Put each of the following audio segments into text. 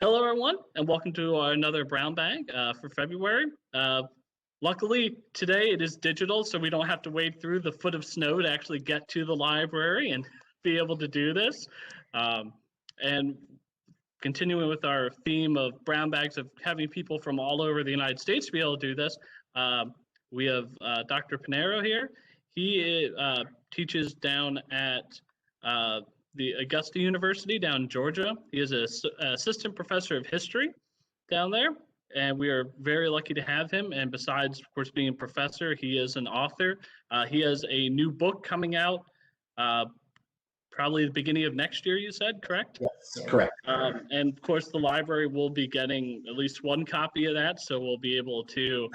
Hello, everyone, and welcome to another Brown Bag for February. Luckily, today it is digital, so we don't have to wade through the foot of snow to actually get to the library and be able to do this. And continuing with our theme of brown bags of having people from all over the United States be able to do this, we have Dr. Pinheiro here. He teaches down at the Augusta University down in Georgia. He is an assistant professor of history down there, and we are very lucky to have him. And besides, of course, being a professor, he is an author. He has a new book coming out probably the beginning of next year, you said, correct? Yes, correct. And of course, the library will be getting at least one copy of that, so we'll be able to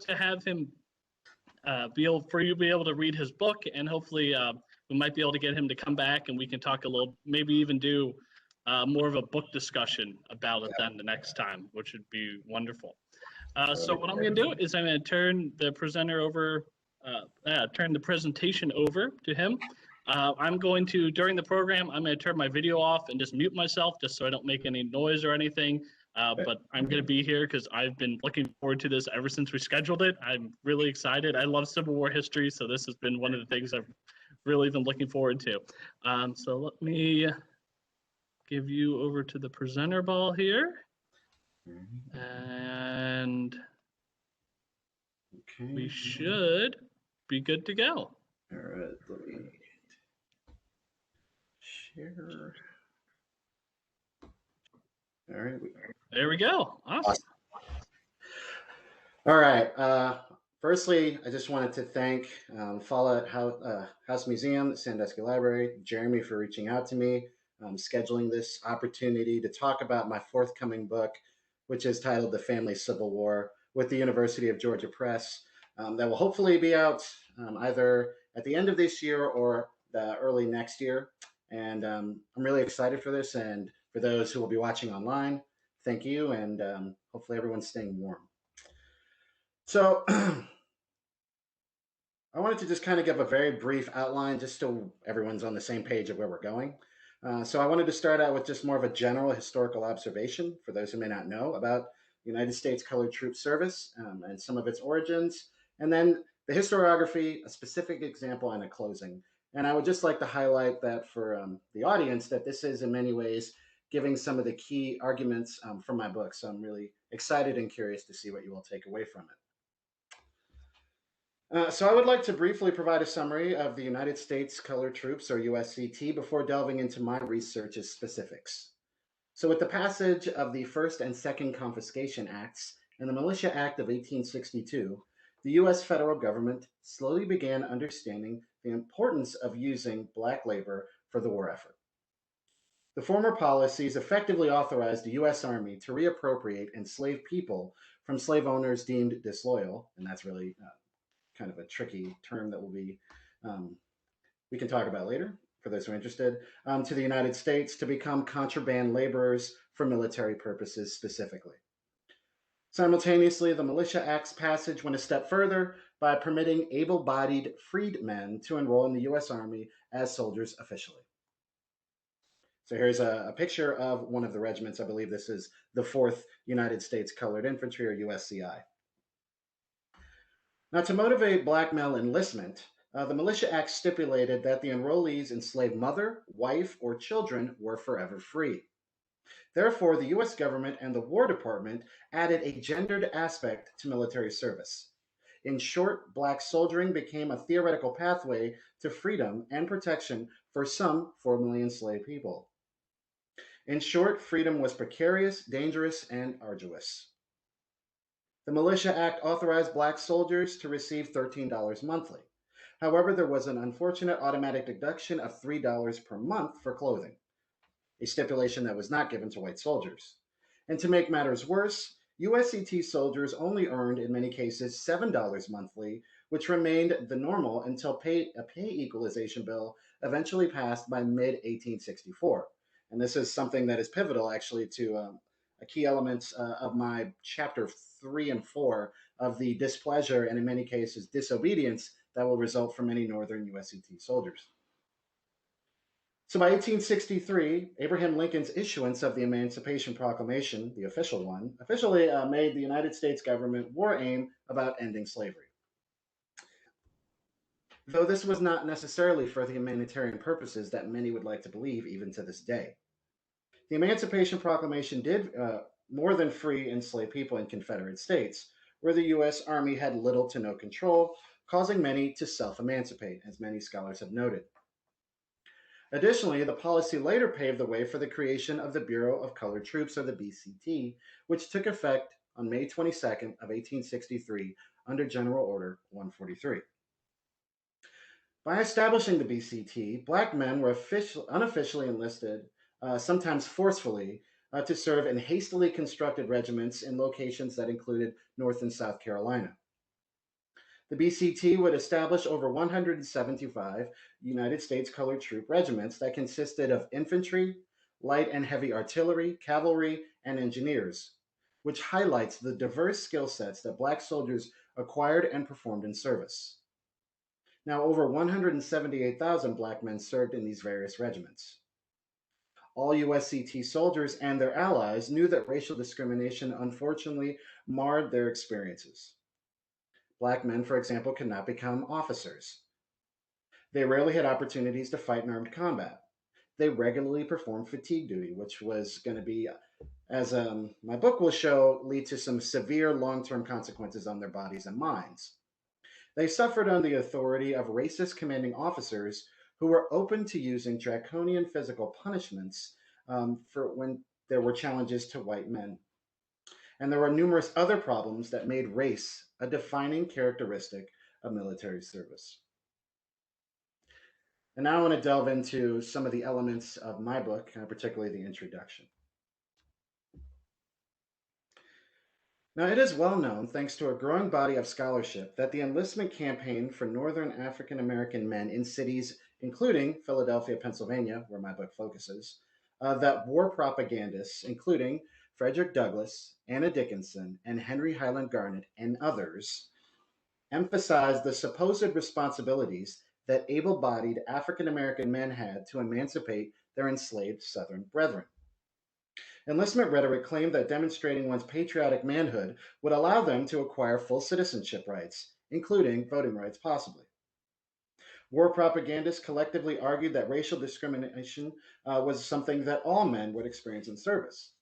have him be able to read his book, and hopefully we might be able to get him to come back and we can talk a little, maybe even do more of a book discussion about it then the next time, which would be wonderful. So what I'm going to do is I'm going to turn the presenter over. Turn the presentation over to him. I'm going to, during the program, I'm going to turn my video off and just mute myself just so I don't make any noise or anything. But I'm going to be here because I've been looking forward to this ever since we scheduled it. I'm really excited. I love Civil War history, so this has been one of the things I've really been looking forward to. So let me give you over to the presenter ball here. And we should be good to go. All right, let me share. All right. There we go. Awesome. All right. Firstly, I just wanted to thank Follett House Museum, the Sandusky Library, Jeremy for reaching out to me, scheduling this opportunity to talk about my forthcoming book, which is titled The Family Civil War, with the University of Georgia Press. That will hopefully be out either at the end of this year or the early next year. And I'm really excited for this. And for those who will be watching online, thank you. And hopefully everyone's staying warm. So I wanted to just kind of give a very brief outline just so everyone's on the same page of where we're going. So I wanted to start out with just more of a general historical observation for those who may not know about United States Colored Troops Service and some of its origins. And then the historiography, a specific example, and a closing. And I would just like to highlight that for the audience, that this is in many ways giving some of the key arguments from my book. So I'm really excited and curious to see what you will take away from it. So I would like to briefly provide a summary of the United States Colored Troops, or USCT, before delving into my research's specifics. So with the passage of the First and Second Confiscation Acts and the Militia Act of 1862, the U.S. federal government slowly began understanding the importance of using Black labor for the war effort. The former policies effectively authorized the U.S. Army to reappropriate enslaved people from slave owners deemed disloyal, and that's really kind of a tricky term that we can talk about later for those who are interested, to the United States to become contraband laborers for military purposes specifically. Simultaneously, the Militia Act's passage went a step further by permitting able-bodied freedmen to enroll in the U.S. Army as soldiers officially. So here's a picture of one of the regiments. I believe this is the 4th United States Colored Infantry, or USCI. Now, to motivate Black male enlistment, the Militia Act stipulated that the enrollees' enslaved mother, wife, or children were forever free. Therefore, the U.S. government and the War Department added a gendered aspect to military service. In short, Black soldiering became a theoretical pathway to freedom and protection for some formerly enslaved people. In short, freedom was precarious, dangerous, and arduous. The Militia Act authorized Black soldiers to receive $13 monthly. However, there was an unfortunate automatic deduction of $3 per month for clothing, a stipulation that was not given to white soldiers. And to make matters worse, USCT soldiers only earned, in many cases, $7 monthly, which remained the normal until a pay equalization bill eventually passed by mid-1864. And this is something that is pivotal, actually, to a key elements of my chapter 3 and 4 of the displeasure and, in many cases, disobedience that will result from many northern USCT soldiers. So by 1863, Abraham Lincoln's issuance of the Emancipation Proclamation, the official one, officially made the United States government war aim about ending slavery. Though this was not necessarily for the humanitarian purposes that many would like to believe even to this day. The Emancipation Proclamation did more than free enslaved people in Confederate states, where the U.S. Army had little to no control, causing many to self emancipate, as many scholars have noted. Additionally, the policy later paved the way for the creation of the Bureau of Colored Troops, or the BCT, which took effect on May 22nd of 1863 under General Order 143. By establishing the BCT, black men were unofficially enlisted, sometimes forcefully, to serve in hastily constructed regiments in locations that included North and South Carolina. The BCT would establish over 175 United States colored troop regiments that consisted of infantry, light and heavy artillery, cavalry, and engineers, which highlights the diverse skill sets that black soldiers acquired and performed in service. Now, over 178,000 black men served in these various regiments. All USCT soldiers and their allies knew that racial discrimination unfortunately marred their experiences. Black men, for example, could not become officers. They rarely had opportunities to fight in armed combat. They regularly performed fatigue duty, which was going to be, as my book will show, lead to some severe long term consequences on their bodies and minds. They suffered under the authority of racist commanding officers who were open to using draconian physical punishments for when there were challenges to white men. And there were numerous other problems that made race a defining characteristic of military service. And now I want to delve into some of the elements of my book, particularly the introduction. Now, it is well known, thanks to a growing body of scholarship, that the enlistment campaign for Northern African American men in cities including Philadelphia, Pennsylvania, where my book focuses, that war propagandists, including Frederick Douglass, Anna Dickinson, and Henry Highland Garnet, and others, emphasized the supposed responsibilities that able bodied African American men had to emancipate their enslaved Southern brethren. Enlistment rhetoric claimed that demonstrating one's patriotic manhood would allow them to acquire full citizenship rights, including voting rights, possibly. War propagandists collectively argued that racial discrimination was something that all men would experience in service.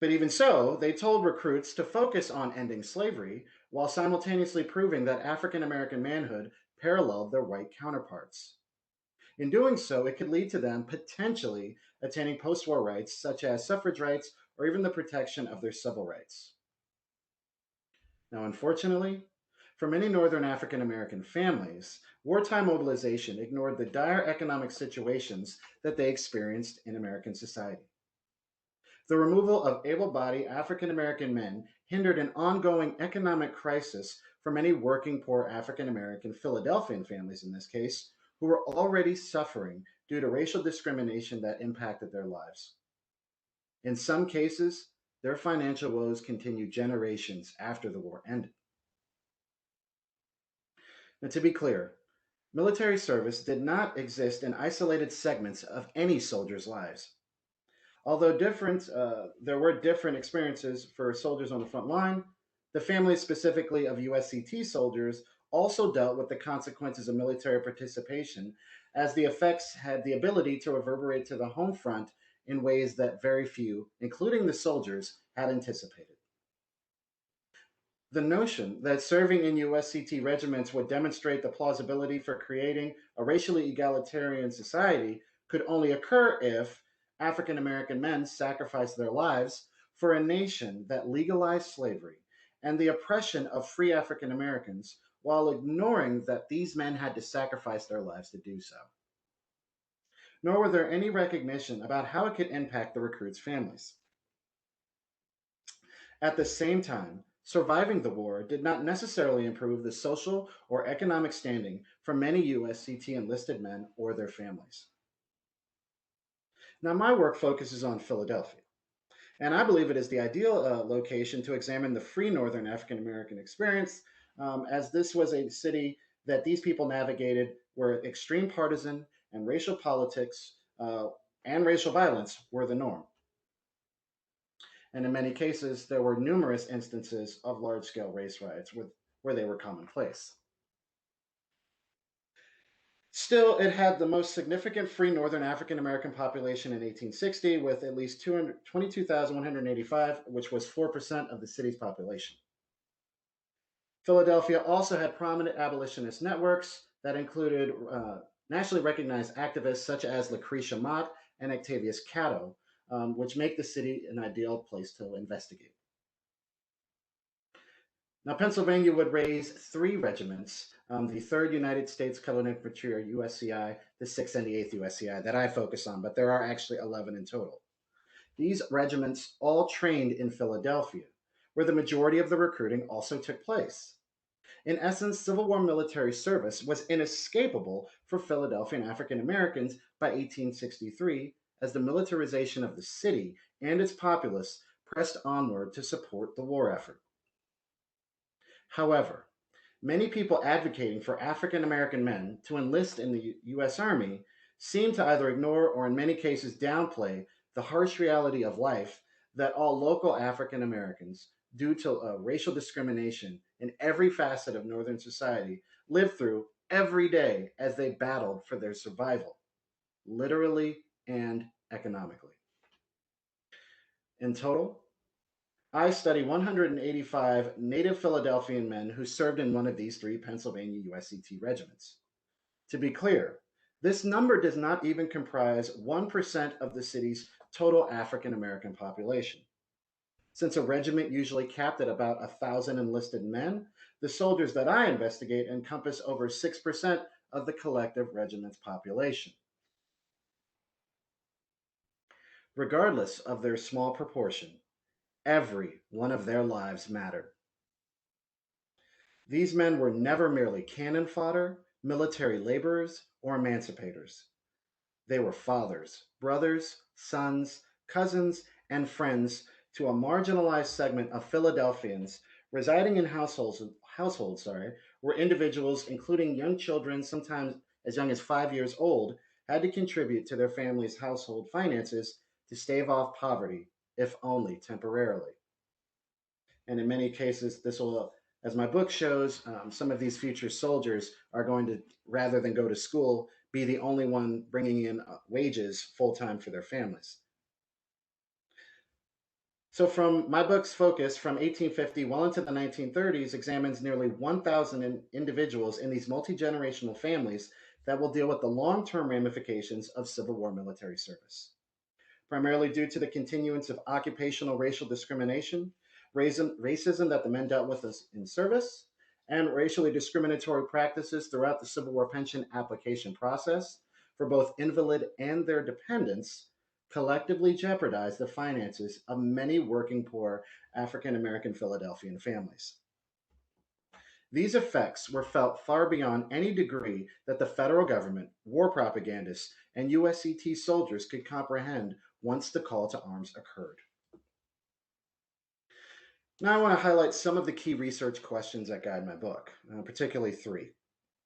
But even so, they told recruits to focus on ending slavery while simultaneously proving that African American manhood paralleled their white counterparts. In doing so, it could lead to them potentially attaining post war rights such as suffrage rights or even the protection of their civil rights. Now, unfortunately, for many Northern African American families, wartime mobilization ignored the dire economic situations that they experienced in American society. The removal of able bodied African American men hindered an ongoing economic crisis for many working poor African American Philadelphian families, in this case, who were already suffering due to racial discrimination that impacted their lives. In some cases, their financial woes continued generations after the war ended. Now, to be clear, military service did not exist in isolated segments of any soldier's lives. Although there were different experiences for soldiers on the front line, the families specifically of USCT soldiers also dealt with the consequences of military participation, as the effects had the ability to reverberate to the home front in ways that very few, including the soldiers, had anticipated. The notion that serving in USCT regiments would demonstrate the plausibility for creating a racially egalitarian society could only occur if African American men sacrificed their lives for a nation that legalized slavery and the oppression of free African Americans while ignoring that these men had to sacrifice their lives to do so. Nor were there any recognition about how it could impact the recruits' families. At the same time, surviving the war did not necessarily improve the social or economic standing for many USCT enlisted men or their families. Now, my work focuses on Philadelphia, and I believe it is the ideal location to examine the free Northern African American experience, as this was a city that these people navigated where extreme partisan and racial politics and racial violence were the norm. And in many cases, there were numerous instances of large scale race riots where they were commonplace. Still, it had the most significant free Northern African American population in 1860, with at least 22,185, which was 4% of the city's population. Philadelphia also had prominent abolitionist networks that included nationally recognized activists such as Lucretia Mott and Octavius Catto, which make the city an ideal place to investigate. Now, Pennsylvania would raise three regiments, the 3rd United States Colored Infantry, or USCI, the 6th and the 8th USCI, that I focus on, but there are actually 11 in total. These regiments all trained in Philadelphia, where the majority of the recruiting also took place. In essence, Civil War military service was inescapable for Philadelphian African Americans by 1863, as the militarization of the city and its populace pressed onward to support the war effort. However, many people advocating for African American men to enlist in the U.S. Army seem to either ignore or, in many cases, downplay the harsh reality of life that all local African Americans, due to racial discrimination in every facet of Northern society, lived through every day as they battled for their survival, literally and economically. In total, I study 185 native Philadelphian men who served in one of these three Pennsylvania USCT regiments. To be clear, this number does not even comprise 1% of the city's total African American population. Since a regiment usually capped at about 1,000 enlisted men, the soldiers that I investigate encompass over 6% of the collective regiment's population. Regardless of their small proportion, every one of their lives mattered. These men were never merely cannon fodder, military laborers, or emancipators. They were fathers, brothers, sons, cousins, and friends to a marginalized segment of Philadelphians residing in households where individuals, including young children, sometimes as young as 5 years old, had to contribute to their family's household finances to stave off poverty, if only temporarily. And in many cases, this will, as my book shows, some of these future soldiers are going to, rather than go to school, be the only one bringing in wages full time for their families. So, from my book's focus from 1850 well into the 1930s examines nearly 1,000 individuals in these multi generational families that will deal with the long term ramifications of Civil War military service. Primarily due to the continuance of occupational racial discrimination, racism that the men dealt with in service, and racially discriminatory practices throughout the Civil War pension application process for both invalid and their dependents, collectively jeopardized the finances of many working poor African American Philadelphian families. These effects were felt far beyond any degree that the federal government, war propagandists, and USCT soldiers could comprehend once the call to arms occurred. Now I want to highlight some of the key research questions that guide my book, particularly three.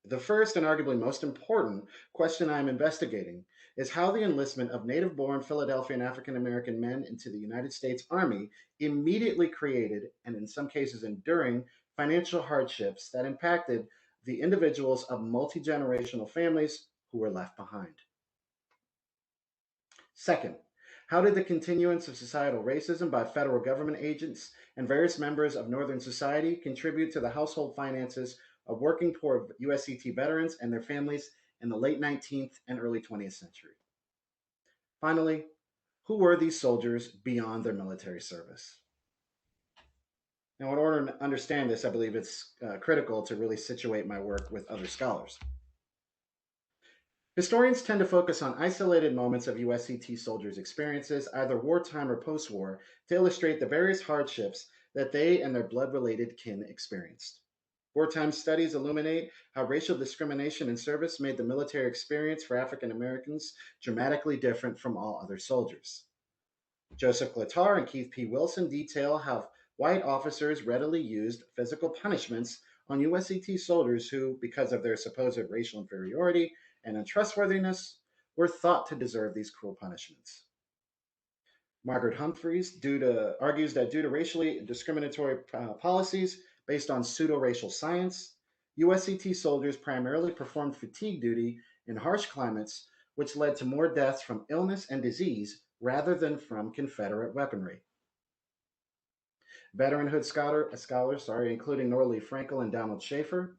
The first and arguably most important question I am investigating is how the enlistment of native born Philadelphian African American men into the United States Army immediately created, and in some cases enduring, financial hardships that impacted the individuals of multi generational families who were left behind. Second, how did the continuance of societal racism by federal government agents and various members of Northern society contribute to the household finances of working poor USCT veterans and their families in the late 19th and early 20th century? Finally, who were these soldiers beyond their military service? Now, in order to understand this, I believe it's critical to really situate my work with other scholars. Historians tend to focus on isolated moments of USCT soldiers' experiences, either wartime or post war, to illustrate the various hardships that they and their blood related kin experienced. Wartime studies illuminate how racial discrimination in service made the military experience for African Americans dramatically different from all other soldiers. Joseph Glatar and Keith P. Wilson detail how white officers readily used physical punishments on USCT soldiers who, because of their supposed racial inferiority and untrustworthiness, were thought to deserve these cruel punishments. Margaret Humphreys argues that due to racially discriminatory policies based on pseudo racial science, USCT soldiers primarily performed fatigue duty in harsh climates, which led to more deaths from illness and disease rather than from Confederate weaponry. Scholars, including Norley Frankel and Donald Schaefer,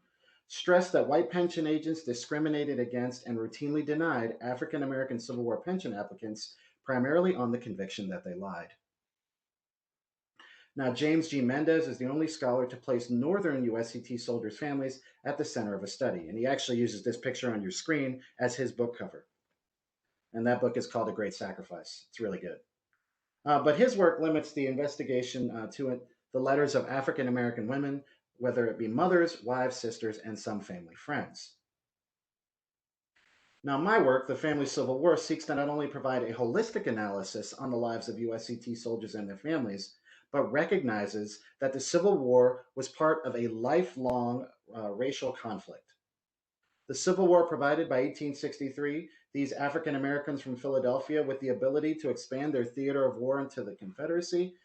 stressed that white pension agents discriminated against and routinely denied African American Civil War pension applicants primarily on the conviction that they lied. Now, James G. Mendez is the only scholar to place Northern USCT soldiers' families at the center of a study, and he actually uses this picture on your screen as his book cover. And that book is called A Great Sacrifice. It's really good. But his work limits the investigation to the letters of African American women, whether it be mothers, wives, sisters, and some family friends. Now, my work, The Family Civil War, seeks to not only provide a holistic analysis on the lives of USCT soldiers and their families, but recognizes that the Civil War was part of a lifelong racial conflict. The Civil War provided by 1863 these African Americans from Philadelphia with the ability to expand their theater of war into the Confederacy,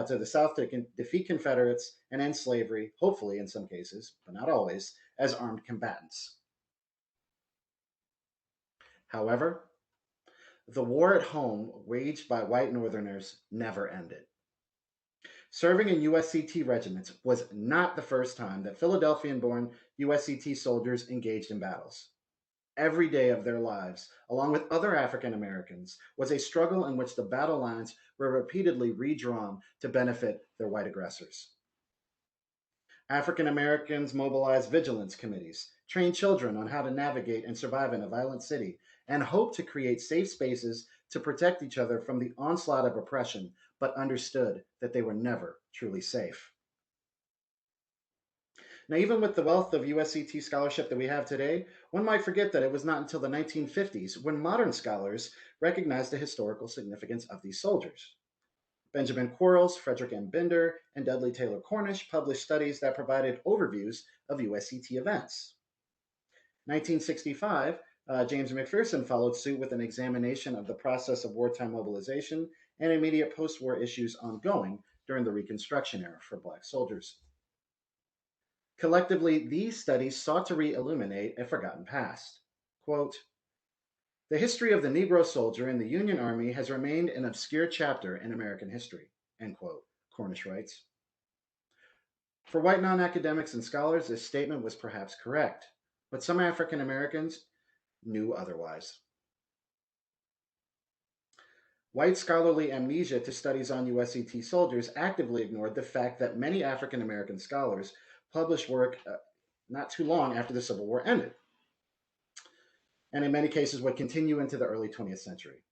to the South to defeat Confederates and end slavery, hopefully in some cases, but not always, as armed combatants. However, the war at home waged by white Northerners never ended. Serving in USCT regiments was not the first time that Philadelphian born USCT soldiers engaged in battles. Every day of their lives, along with other African Americans, was a struggle in which the battle lines were repeatedly redrawn to benefit their white aggressors. African Americans mobilized vigilance committees, trained children on how to navigate and survive in a violent city, and hoped to create safe spaces to protect each other from the onslaught of oppression, but understood that they were never truly safe. Now, even with the wealth of USCT scholarship that we have today, one might forget that it was not until the 1950s when modern scholars recognized the historical significance of these soldiers. Benjamin Quarles, Frederick M. Binder, and Dudley Taylor Cornish published studies that provided overviews of USCT events. 1965, James McPherson followed suit with an examination of the process of wartime mobilization and immediate post-war issues ongoing during the Reconstruction era for Black soldiers. Collectively, these studies sought to re-illuminate a forgotten past. Quote, "The history of the Negro soldier in the Union Army has remained an obscure chapter in American history," end quote, Cornish writes. For white non-academics and scholars, this statement was perhaps correct, but some African Americans knew otherwise. White scholarly amnesia to studies on USCT soldiers actively ignored the fact that many African American scholars published work not too long after the Civil War ended, and in many cases would continue into the early 20th century.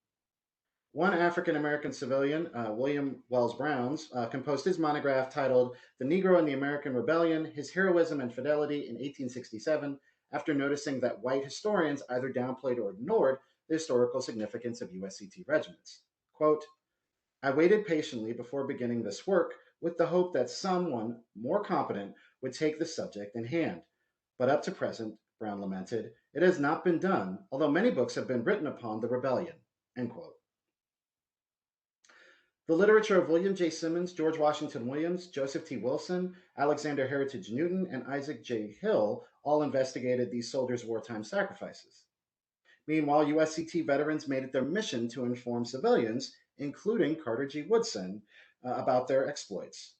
One African American civilian, William Wells Browns, composed his monograph titled The Negro in the American Rebellion, His Heroism and Fidelity in 1867, after noticing that white historians either downplayed or ignored the historical significance of USCT regiments. Quote, "I waited patiently before beginning this work with the hope that someone more competent would take the subject in hand. But up to present," Brown lamented, "it has not been done, although many books have been written upon the rebellion." End quote. The literature of William J. Simmons, George Washington Williams, Joseph T. Wilson, Alexander Heritage Newton, and Isaac J. Hill all investigated these soldiers' wartime sacrifices. Meanwhile, USCT veterans made it their mission to inform civilians, including Carter G. Woodson, about their exploits.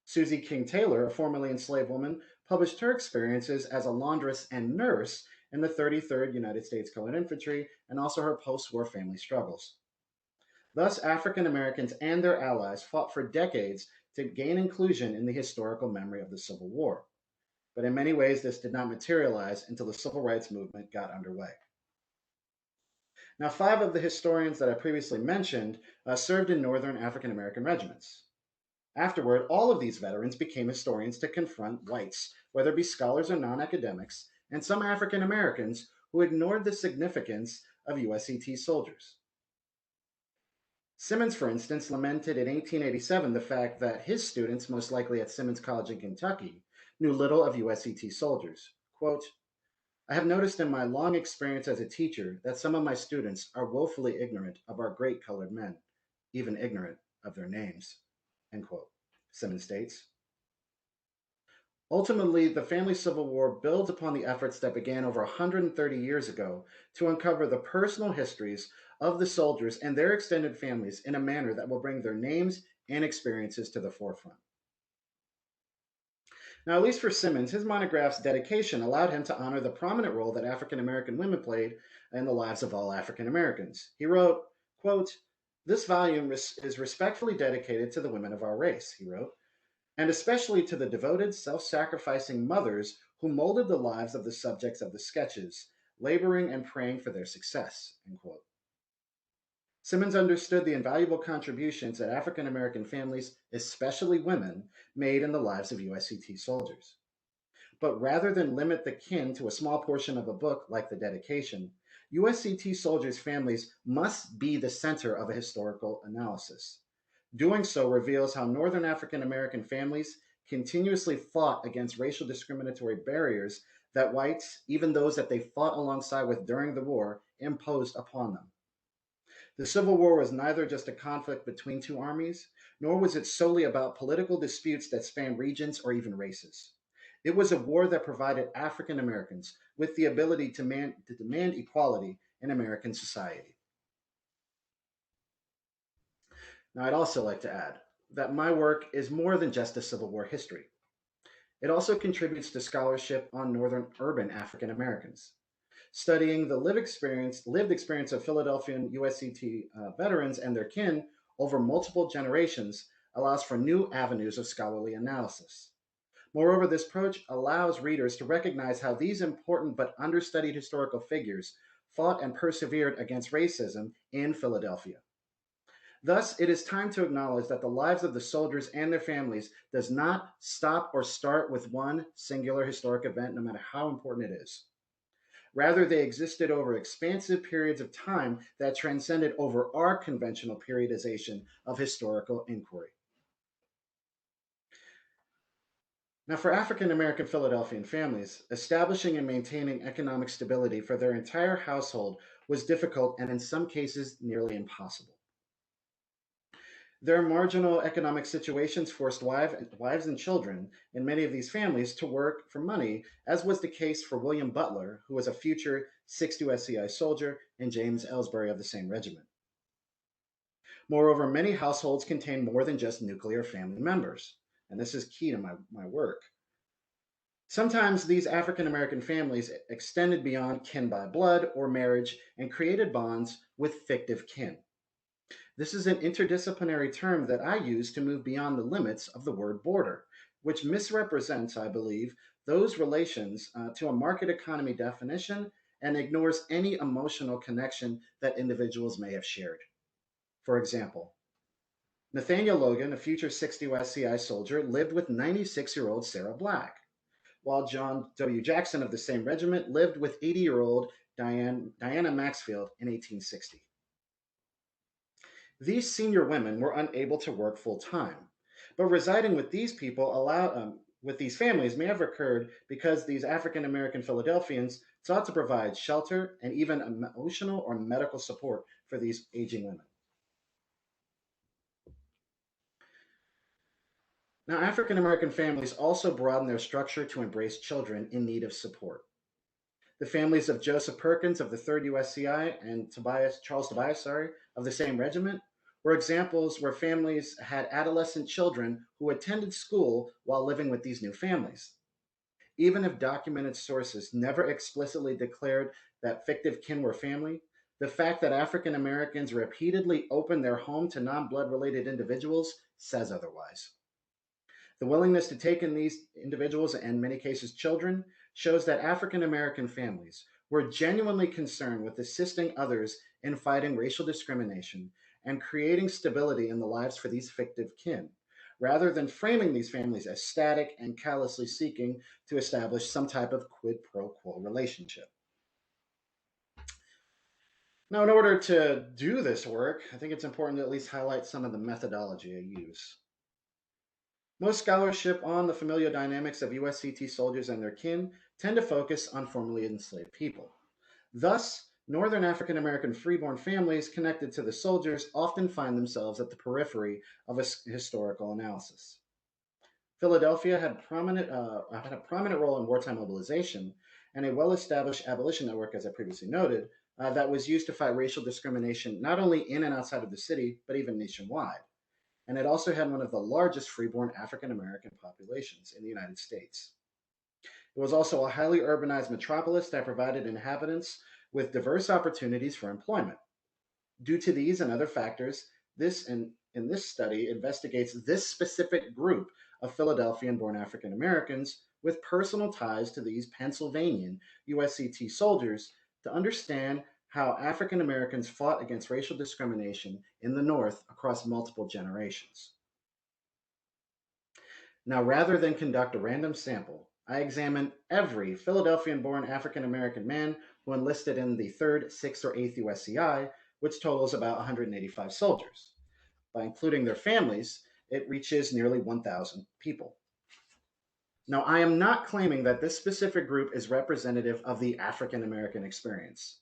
Susie King Taylor, a formerly enslaved woman, published her experiences as a laundress and nurse in the 33rd United States Colored Infantry and also her post-war family struggles. Thus, African Americans and their allies fought for decades to gain inclusion in the historical memory of the Civil War. But in many ways, this did not materialize until the Civil Rights Movement got underway. Now, 5 of the historians that I previously mentioned served in Northern African American regiments. Afterward, all of these veterans became historians to confront whites, whether it be scholars or non-academics, and some African Americans who ignored the significance of USCT soldiers. Simmons, for instance, lamented in 1887 the fact that his students, most likely at Simmons College in Kentucky, knew little of USCT soldiers. Quote, I have noticed in my long experience as a teacher that some of my students are woefully ignorant of our great colored men, even ignorant of their names. End quote. Simmons states. Ultimately, the family civil war builds upon the efforts that began over 130 years ago to uncover the personal histories of the soldiers and their extended families in a manner that will bring their names and experiences to the forefront. Now, at least for Simmons, his monograph's dedication allowed him to honor the prominent role that African American women played in the lives of all African Americans. He wrote, quote, this volume is respectfully dedicated to the women of our race, he wrote, and especially to the devoted, self sacrificing mothers who molded the lives of the subjects of the sketches, laboring and praying for their success. End quote. Simmons understood the invaluable contributions that African American families, especially women, made in the lives of USCT soldiers. But rather than limit the kin to a small portion of a book like the dedication, USCT soldiers' families must be the center of a historical analysis. Doing so reveals how Northern African American families continuously fought against racial discriminatory barriers that whites, even those that they fought alongside with during the war, imposed upon them. The Civil War was neither just a conflict between two armies, nor was it solely about political disputes that spanned regions or even races. It was a war that provided African Americans with the ability to demand equality in American society. Now, I'd also like to add that my work is more than just a Civil War history. It also contributes to scholarship on Northern urban African Americans. Studying the lived experience of Philadelphian USCT veterans and their kin over multiple generations allows for new avenues of scholarly analysis. Moreover, this approach allows readers to recognize how these important but understudied historical figures fought and persevered against racism in Philadelphia. Thus, it is time to acknowledge that the lives of the soldiers and their families does not stop or start with one singular historic event, no matter how important it is. Rather, they existed over expansive periods of time that transcended over our conventional periodization of historical inquiry. Now, for African American Philadelphian families, establishing and maintaining economic stability for their entire household was difficult and, in some cases, nearly impossible. Their marginal economic situations forced wives and children in many of these families to work for money, as was the case for William Butler, who was a future 6th USCI soldier, and James Ellsbury of the same regiment. Moreover, many households contain more than just nuclear family members, and this is key to my work. Sometimes these African American families extended beyond kin by blood or marriage and created bonds with fictive kin. This is an interdisciplinary term that I use to move beyond the limits of the word border, which misrepresents, I believe, those relations to a market economy definition and ignores any emotional connection that individuals may have shared. For example, Nathaniel Logan, a future 60 SCI soldier, lived with 96-year-old Sarah Black, while John W. Jackson of the same regiment lived with 80-year-old Diana Maxfield in 1860. These senior women were unable to work full time, but residing with these with these families may have occurred because these African American Philadelphians sought to provide shelter and even emotional or medical support for these aging women. Now, African American families also broadened their structure to embrace children in need of support. The families of Joseph Perkins of the 3rd USCI and Charles Tobias, of the same regiment were examples where families had adolescent children who attended school while living with these new families. Even if documented sources never explicitly declared that fictive kin were family, the fact that African Americans repeatedly opened their home to non blood related individuals says otherwise. The willingness to take in these individuals, and in many cases children, shows that African American families were genuinely concerned with assisting others in fighting racial discrimination and creating stability in the lives for these fictive kin, rather than framing these families as static and callously seeking to establish some type of quid pro quo relationship. Now, in order to do this work, I think it's important to at least highlight some of the methodology I use. Most scholarship on the familial dynamics of USCT soldiers and their kin tend to focus on formerly enslaved people. Thus, Northern African American freeborn families connected to the soldiers often find themselves at the periphery of a historical analysis. Philadelphia had a prominent role in wartime mobilization and a well established abolition network, as I previously noted, that was used to fight racial discrimination not only in and outside of the city, but even nationwide. And it also had one of the largest freeborn African American populations in the United States. It was also a highly urbanized metropolis that provided inhabitants with diverse opportunities for employment. Due to these and other factors, in this study investigates this specific group of Philadelphian born African Americans with personal ties to these Pennsylvanian USCT soldiers to understand how African Americans fought against racial discrimination in the North across multiple generations. Now, rather than conduct a random sample, I examined every Philadelphian born African American man who enlisted in the 3rd, 6th, or 8th USCI, which totals about 185 soldiers. By including their families, it reaches nearly 1,000 people. Now, I am not claiming that this specific group is representative of the African American experience.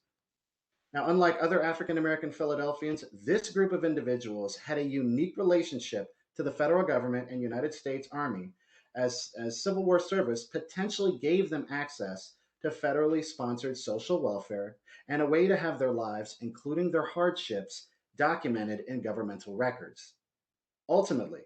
Now, unlike other African American Philadelphians, this group of individuals had a unique relationship to the federal government and United States Army, as Civil War service potentially gave them access to federally sponsored social welfare and a way to have their lives, including their hardships, documented in governmental records. Ultimately,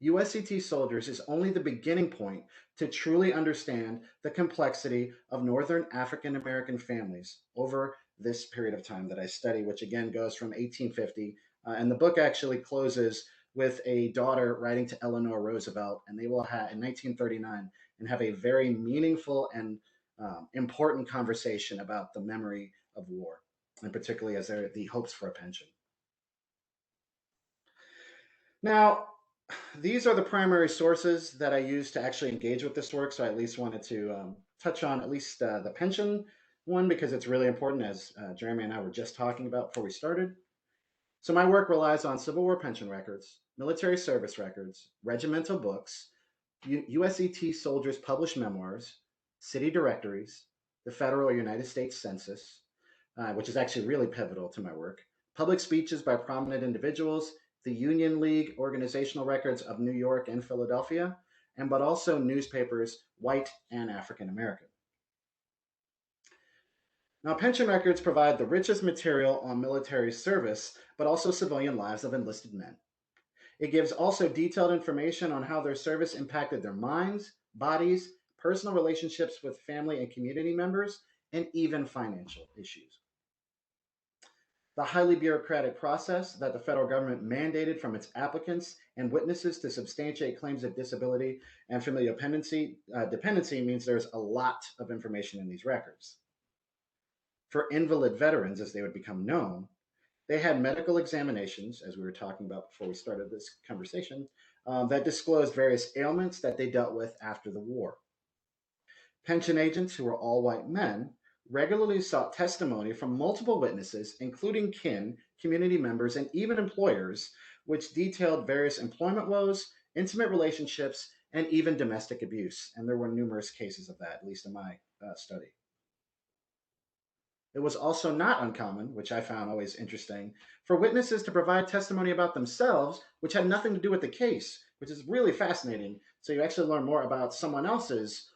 USCT soldiers is only the beginning point to truly understand the complexity of Northern African American families over this period of time that I study, which again goes from 1850. And the book actually closes with a daughter writing to Eleanor Roosevelt, and they will have in 1939 and have a very meaningful and important conversation about the memory of war, and particularly as the hopes for a pension. Now, these are the primary sources that I use to actually engage with this work. So I at least wanted to touch on at least the pension one because it's really important, as Jeremy and I were just talking about before we started. So my work relies on Civil War pension records, military service records, regimental books, USET soldiers' published memoirs, city directories, the federal or United States Census, which is actually really pivotal to my work, public speeches by prominent individuals, the Union League organizational records of New York and Philadelphia, and but also newspapers, white and African American. Now, pension records provide the richest material on military service, but also civilian lives of enlisted men. It gives also detailed information on how their service impacted their minds, bodies, personal relationships with family and community members, and even financial issues. The highly bureaucratic process that the federal government mandated from its applicants and witnesses to substantiate claims of disability and familial dependency means there's a lot of information in these records. For invalid veterans, as they would become known, they had medical examinations, as we were talking about before we started this conversation, that disclosed various ailments that they dealt with after the war. Pension agents, who were all white men, regularly sought testimony from multiple witnesses, including kin, community members, and even employers, which detailed various employment woes, intimate relationships, and even domestic abuse. And there were numerous cases of that, at least in my study. It was also not uncommon, which I found always interesting, for witnesses to provide testimony about themselves, which had nothing to do with the case, which is really fascinating. So you actually learn more about someone else's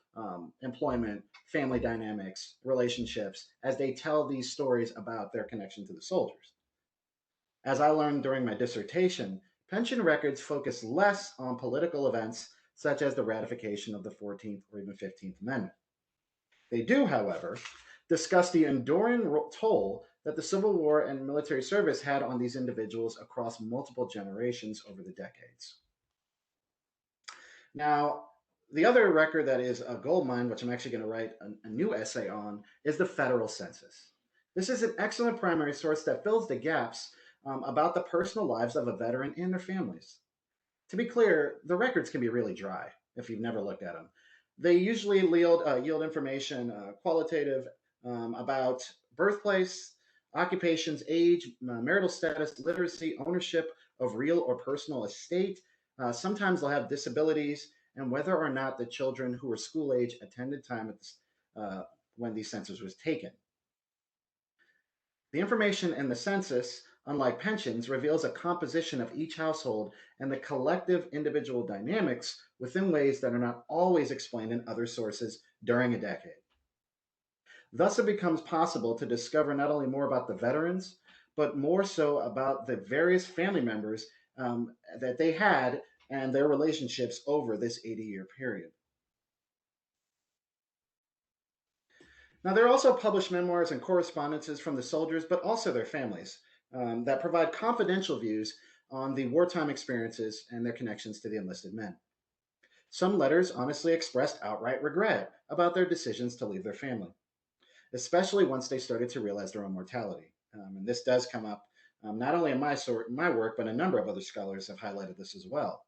employment, family dynamics, relationships, as they tell these stories about their connection to the soldiers. As I learned during my dissertation, pension records focus less on political events such as the ratification of the 14th or even 15th Amendment. They do, however, discuss the enduring toll that the Civil War and military service had on these individuals across multiple generations over the decades. Now, the other record that is a gold mine, which I'm actually going to write a new essay on, is the federal census. This is an excellent primary source that fills the gaps about the personal lives of a veteran and their families. To be clear, the records can be really dry if you've never looked at them. They usually yield information qualitative about birthplace, occupations, age, marital status, literacy, ownership of real or personal estate, Sometimes they'll have disabilities, and whether or not the children who were school age attended time at this, when the census was taken. The information in the census, unlike pensions, reveals a composition of each household and the collective individual dynamics within ways that are not always explained in other sources during a decade. Thus, it becomes possible to discover not only more about the veterans, but more so about the various family members that they had and their relationships over this 80-year period. Now, there are also published memoirs and correspondences from the soldiers, but also their families, that provide confidential views on the wartime experiences and their connections to the enlisted men. Some letters honestly expressed outright regret about their decisions to leave their family, especially once they started to realize their own mortality. And this does come up not only in my work, but a number of other scholars have highlighted this as well.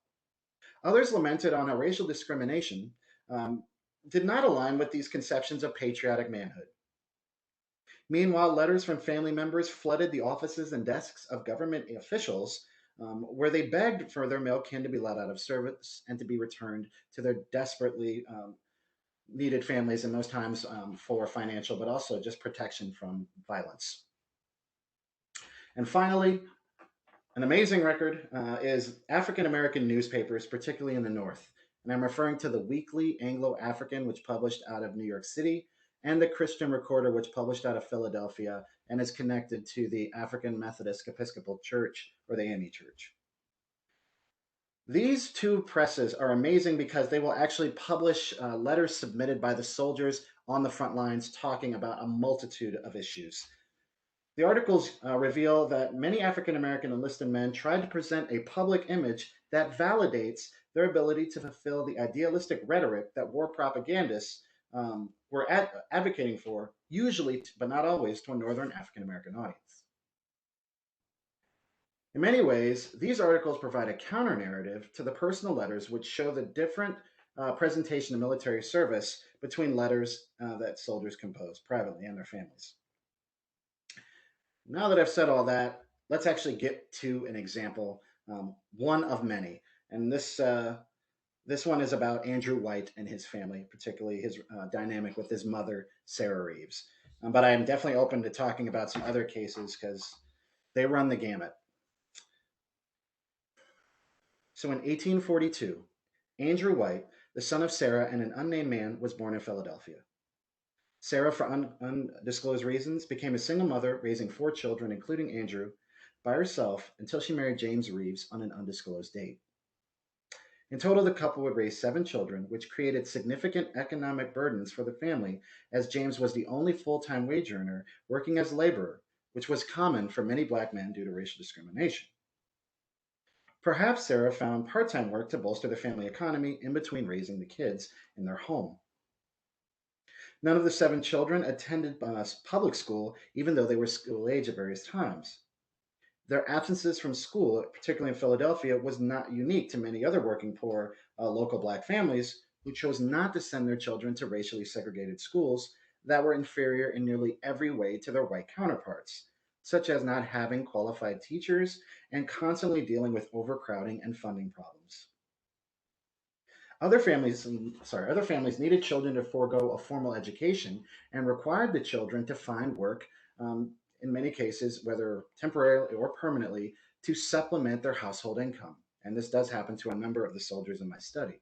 Others lamented on how racial discrimination did not align with these conceptions of patriotic manhood. Meanwhile, letters from family members flooded the offices and desks of government officials, where they begged for their male kin to be let out of service and to be returned to their desperately needed families, and most times for financial, but also just protection from violence. And finally, an amazing record is African American newspapers, particularly in the North. And I'm referring to the Weekly Anglo African, which published out of New York City, and the Christian Recorder, which published out of Philadelphia and is connected to the African Methodist Episcopal Church, or the AME Church. These two presses are amazing because they will actually publish letters submitted by the soldiers on the front lines talking about a multitude of issues. The articles reveal that many African American enlisted men tried to present a public image that validates their ability to fulfill the idealistic rhetoric that war propagandists were advocating for, usually, but not always, to a Northern African American audience. In many ways, these articles provide a counter narrative to the personal letters, which show the different presentation of military service between letters that soldiers compose privately and their families. Now that I've said all that, let's actually get to an example, one of many. And this one is about Andrew White and his family, particularly his dynamic with his mother, Sarah Reeves. But I am definitely open to talking about some other cases because they run the gamut. So in 1842, Andrew White, the son of Sarah and an unnamed man, was born in Philadelphia. Sarah, for undisclosed reasons, became a single mother, raising 4 children, including Andrew, by herself until she married James Reeves on an undisclosed date. In total, the couple would raise 7 children, which created significant economic burdens for the family, as James was the only full-time wage earner working as a laborer, which was common for many black men due to racial discrimination. Perhaps Sarah found part-time work to bolster the family economy in between raising the kids in their home. None of the 7 children attended public school, even though they were school age at various times. Their absences from school, particularly in Philadelphia, was not unique to many other working poor local black families who chose not to send their children to racially segregated schools that were inferior in nearly every way to their white counterparts, such as not having qualified teachers and constantly dealing with overcrowding and funding problems. Other families needed children to forego a formal education and required the children to find work, in many cases, whether temporarily or permanently, to supplement their household income. And this does happen to a number of the soldiers in my study.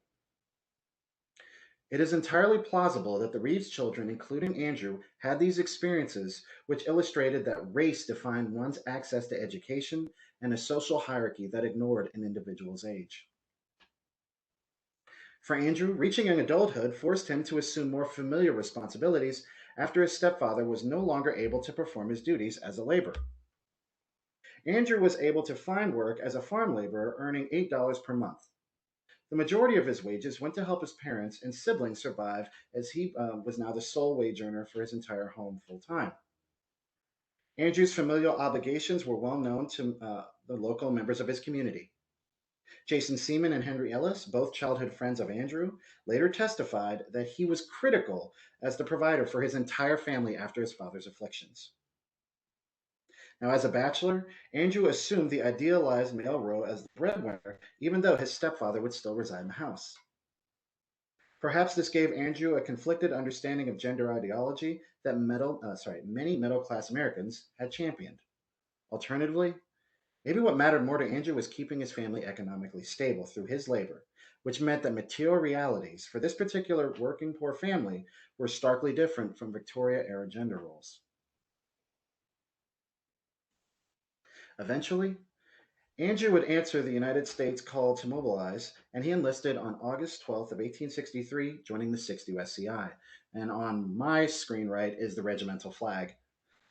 It is entirely plausible that the Reeves children, including Andrew, had these experiences, which illustrated that race defined one's access to education and a social hierarchy that ignored an individual's age. For Andrew, reaching young adulthood forced him to assume more familiar responsibilities after his stepfather was no longer able to perform his duties as a laborer. Andrew was able to find work as a farm laborer, earning $8 per month. The majority of his wages went to help his parents and siblings survive, as he was now the sole wage earner for his entire home full time. Andrew's familial obligations were well known to the local members of his community. Jason Seaman and Henry Ellis, both childhood friends of Andrew, later testified that he was critical as the provider for his entire family after his father's afflictions. Now, as a bachelor, Andrew assumed the idealized male role as the breadwinner, even though his stepfather would still reside in the house. Perhaps this gave Andrew a conflicted understanding of gender ideology that many middle class Americans had championed. Alternatively, maybe what mattered more to Andrew was keeping his family economically stable through his labor, which meant that material realities for this particular working poor family were starkly different from Victoria era gender roles. Eventually, Andrew would answer the United States call to mobilize, and he enlisted on August 12th of 1863, joining the 6th USCI. And on my screen right is the regimental flag,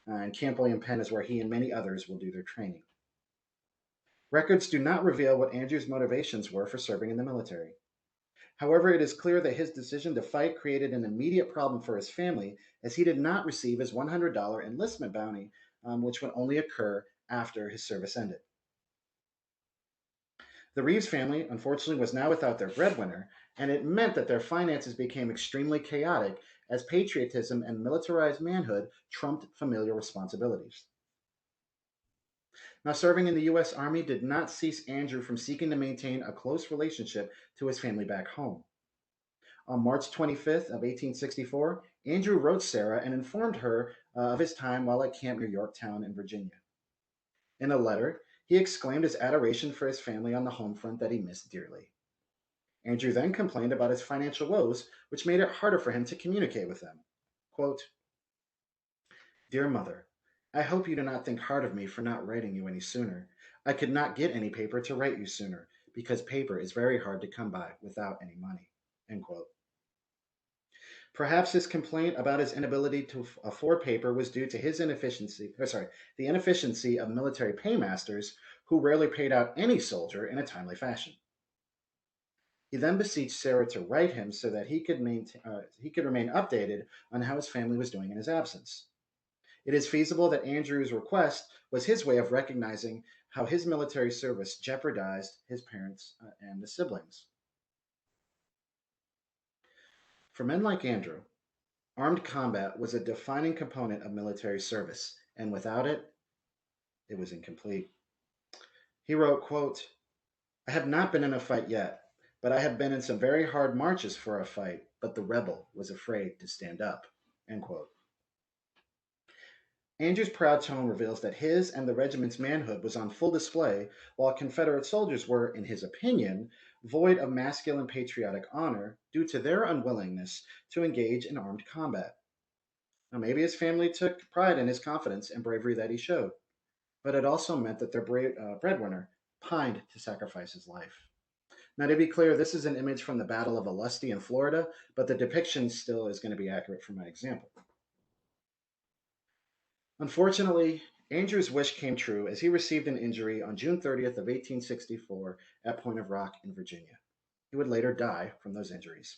and Camp William Penn is where he and many others will do their training. Records do not reveal what Andrew's motivations were for serving in the military. However, it is clear that his decision to fight created an immediate problem for his family, as he did not receive his $100 enlistment bounty, which would only occur after his service ended. The Reeves family, unfortunately, was now without their breadwinner, and it meant that their finances became extremely chaotic as patriotism and militarized manhood trumped familial responsibilities. Now, serving in the U.S. Army did not cease Andrew from seeking to maintain a close relationship to his family back home. On March 25th of 1864, Andrew wrote Sarah and informed her of his time while at Camp near Yorktown in Virginia. In a letter, he exclaimed his adoration for his family on the home front that he missed dearly. Andrew then complained about his financial woes, which made it harder for him to communicate with them. Quote, Dear Mother, I hope you do not think hard of me for not writing you any sooner. I could not get any paper to write you sooner, because paper is very hard to come by without any money. End quote. Perhaps his complaint about his inability to afford paper was due to the inefficiency of military paymasters who rarely paid out any soldier in a timely fashion. He then beseeched Sarah to write him so that he could remain updated on how his family was doing in his absence. It is feasible that Andrew's request was his way of recognizing how his military service jeopardized his parents and the siblings. For men like Andrew, armed combat was a defining component of military service, and without it, it was incomplete. He wrote, quote, I have not been in a fight yet, but I have been in some very hard marches for a fight, but the rebel was afraid to stand up. End quote. Andrew's proud tone reveals that his and the regiment's manhood was on full display, while Confederate soldiers were, in his opinion, void of masculine patriotic honor due to their unwillingness to engage in armed combat. Now, maybe his family took pride in his confidence and bravery that he showed, but it also meant that their breadwinner pined to sacrifice his life. Now, to be clear, this is an image from the Battle of Augusta in Florida, but the depiction still is going to be accurate for my example. Unfortunately, Andrew's wish came true as he received an injury on June 30th of 1864 at Point of Rock in Virginia. He would later die from those injuries.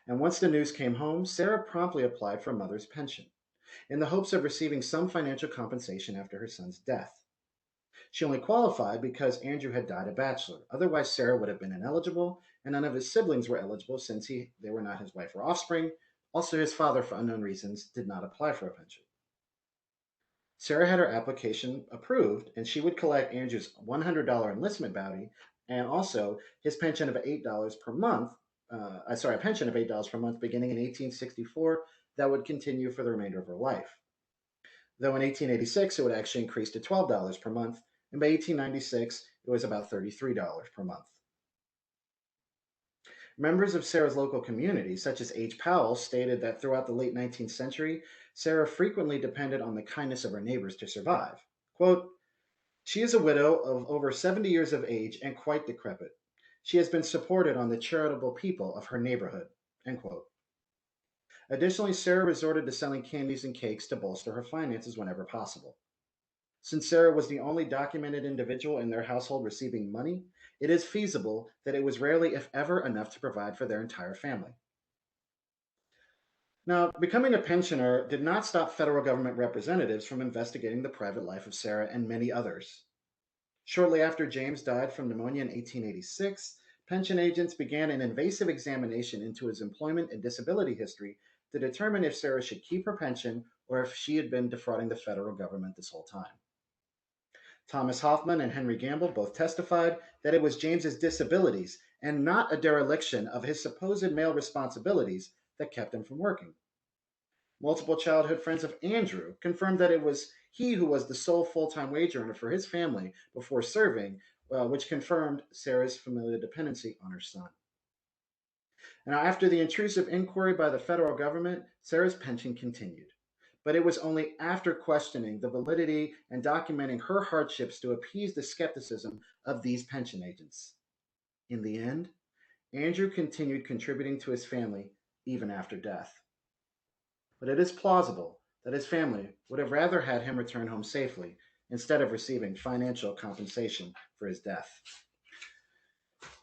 And once the news came home, Sarah promptly applied for a mother's pension in the hopes of receiving some financial compensation after her son's death. She only qualified because Andrew had died a bachelor. Otherwise, Sarah would have been ineligible, and none of his siblings were eligible since they were not his wife or offspring. Also, his father, for unknown reasons, did not apply for a pension. Sarah had her application approved, and she would collect Andrew's $100 enlistment bounty and also his pension of $8 per month. A pension of $8 per month beginning in 1864 that would continue for the remainder of her life. Though in 1886 it would actually increase to $12 per month, and by 1896 it was about $33 per month. Members of Sarah's local community, such as H. Powell, stated that throughout the late 19th century, Sarah frequently depended on the kindness of her neighbors to survive. Quote, She is a widow of over 70 years of age and quite decrepit. She has been supported on the charitable people of her neighborhood. End quote. Additionally, Sarah resorted to selling candies and cakes to bolster her finances whenever possible. Since Sarah was the only documented individual in their household receiving money, it is feasible that it was rarely, if ever, enough to provide for their entire family. Now, becoming a pensioner did not stop federal government representatives from investigating the private life of Sarah and many others. Shortly after James died from pneumonia in 1886, pension agents began an invasive examination into his employment and disability history to determine if Sarah should keep her pension or if she had been defrauding the federal government this whole time. Thomas Hoffman and Henry Gamble both testified that it was James's disabilities and not a dereliction of his supposed male responsibilities that kept him from working. Multiple childhood friends of Andrew confirmed that it was he who was the sole full time wage earner for his family before serving, which confirmed Sarah's familial dependency on her son. Now, after the intrusive inquiry by the federal government, Sarah's pension continued. But it was only after questioning the validity and documenting her hardships to appease the skepticism of these pension agents. In the end, Andrew continued contributing to his family even after death. But it is plausible that his family would have rather had him return home safely instead of receiving financial compensation for his death.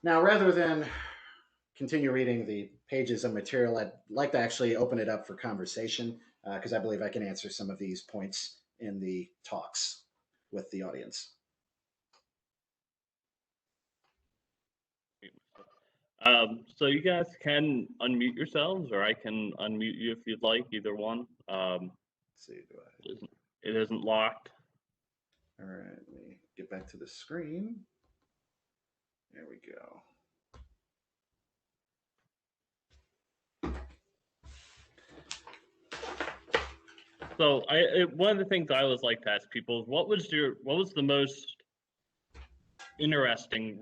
Now, rather than continue reading the pages of material, I'd like to actually open it up for conversation because I believe I can answer some of these points in the talks with the audience. So you guys can unmute yourselves, or I can unmute you if you'd like, either one. Let's see, it isn't locked. All right, let me get back to the screen. There we go. So one of the things I always like to ask people is what was the most interesting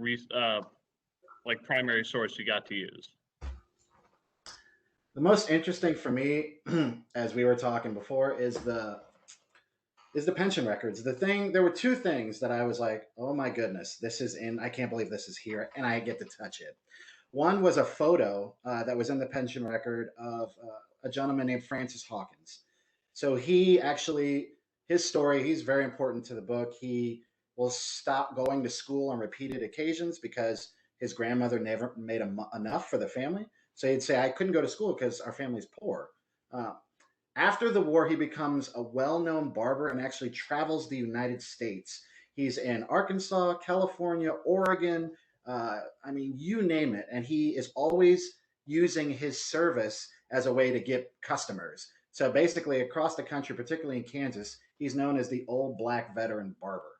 like primary source you got to use? The most interesting for me, as we were talking before, is the pension records. There were two things that I was like, oh my goodness, this is I can't believe this is here, and I get to touch it. One was a photo that was in the pension record of a gentleman named Francis Hawkins. So he actually, his story, he's very important to the book. He will stop going to school on repeated occasions because his grandmother never made enough for the family. So he'd say, I couldn't go to school because our family's poor. After the war, he becomes a well-known barber and actually travels the United States. He's in Arkansas, California, Oregon, I mean, you name it. And he is always using his service as a way to get customers. So basically, across the country, particularly in Kansas, he's known as the old black veteran barber.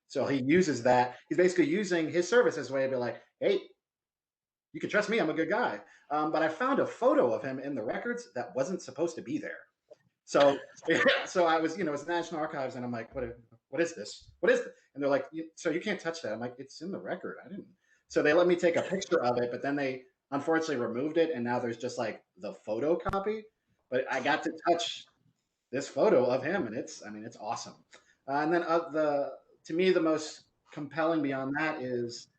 So he uses that. He's basically using his service as a way to be like, hey, you can trust me. I'm a good guy. But I found a photo of him in the records that wasn't supposed to be there. So, so I was, it's National Archives, and I'm like, what is this? What is it? And they're like, so you can't touch that. I'm like, it's in the record. I didn't. So they let me take a picture of it, but then they unfortunately removed it, and now there's just like the photocopy. But I got to touch this photo of him, and it's awesome. And then to me, the most compelling beyond that is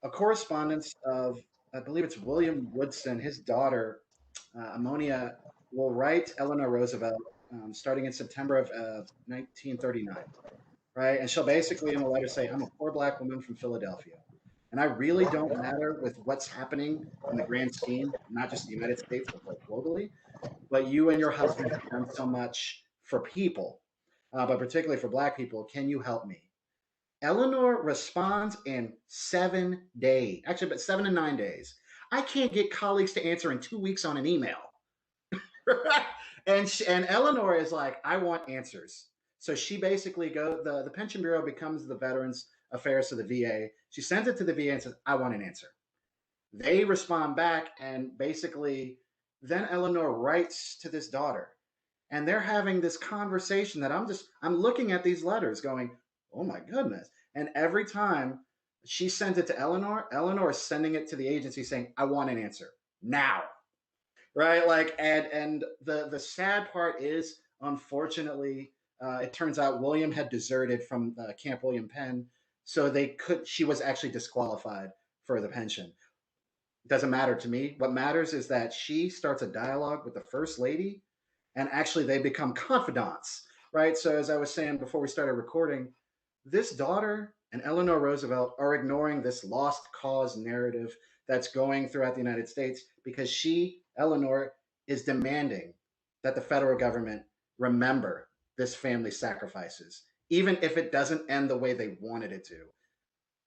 a correspondence of, I believe it's William Woodson, his daughter, Ammonia, will write Eleanor Roosevelt starting in September of 1939, right? And she'll basically in the letter say, I'm a poor black woman from Philadelphia. And I really don't matter with what's happening in the grand scheme, not just the United States, but globally. But you and your husband have done so much for people, but particularly for black people. Can you help me? Eleanor responds in 7 days, actually, but 7 to 9 days. I can't get colleagues to answer in 2 weeks on an email. and Eleanor is like, I want answers. So she basically the Pension Bureau becomes the Veterans Affairs to the VA. She sends it to the VA and says, I want an answer. They respond back, and basically then Eleanor writes to this daughter, and they're having this conversation that I'm looking at these letters going, oh my goodness. And every time she sends it to Eleanor is sending it to the agency saying, I want an answer now. Right. Like, and the sad part is, unfortunately, it turns out William had deserted from Camp William Penn. So she was actually disqualified for the pension. It doesn't matter to me. What matters is that she starts a dialogue with the First Lady, and actually they become confidants, right? So as I was saying before we started recording, this daughter and Eleanor Roosevelt are ignoring this lost cause narrative that's going throughout the United States because Eleanor, is demanding that the federal government remember this family's sacrifices, even if it doesn't end the way they wanted it to,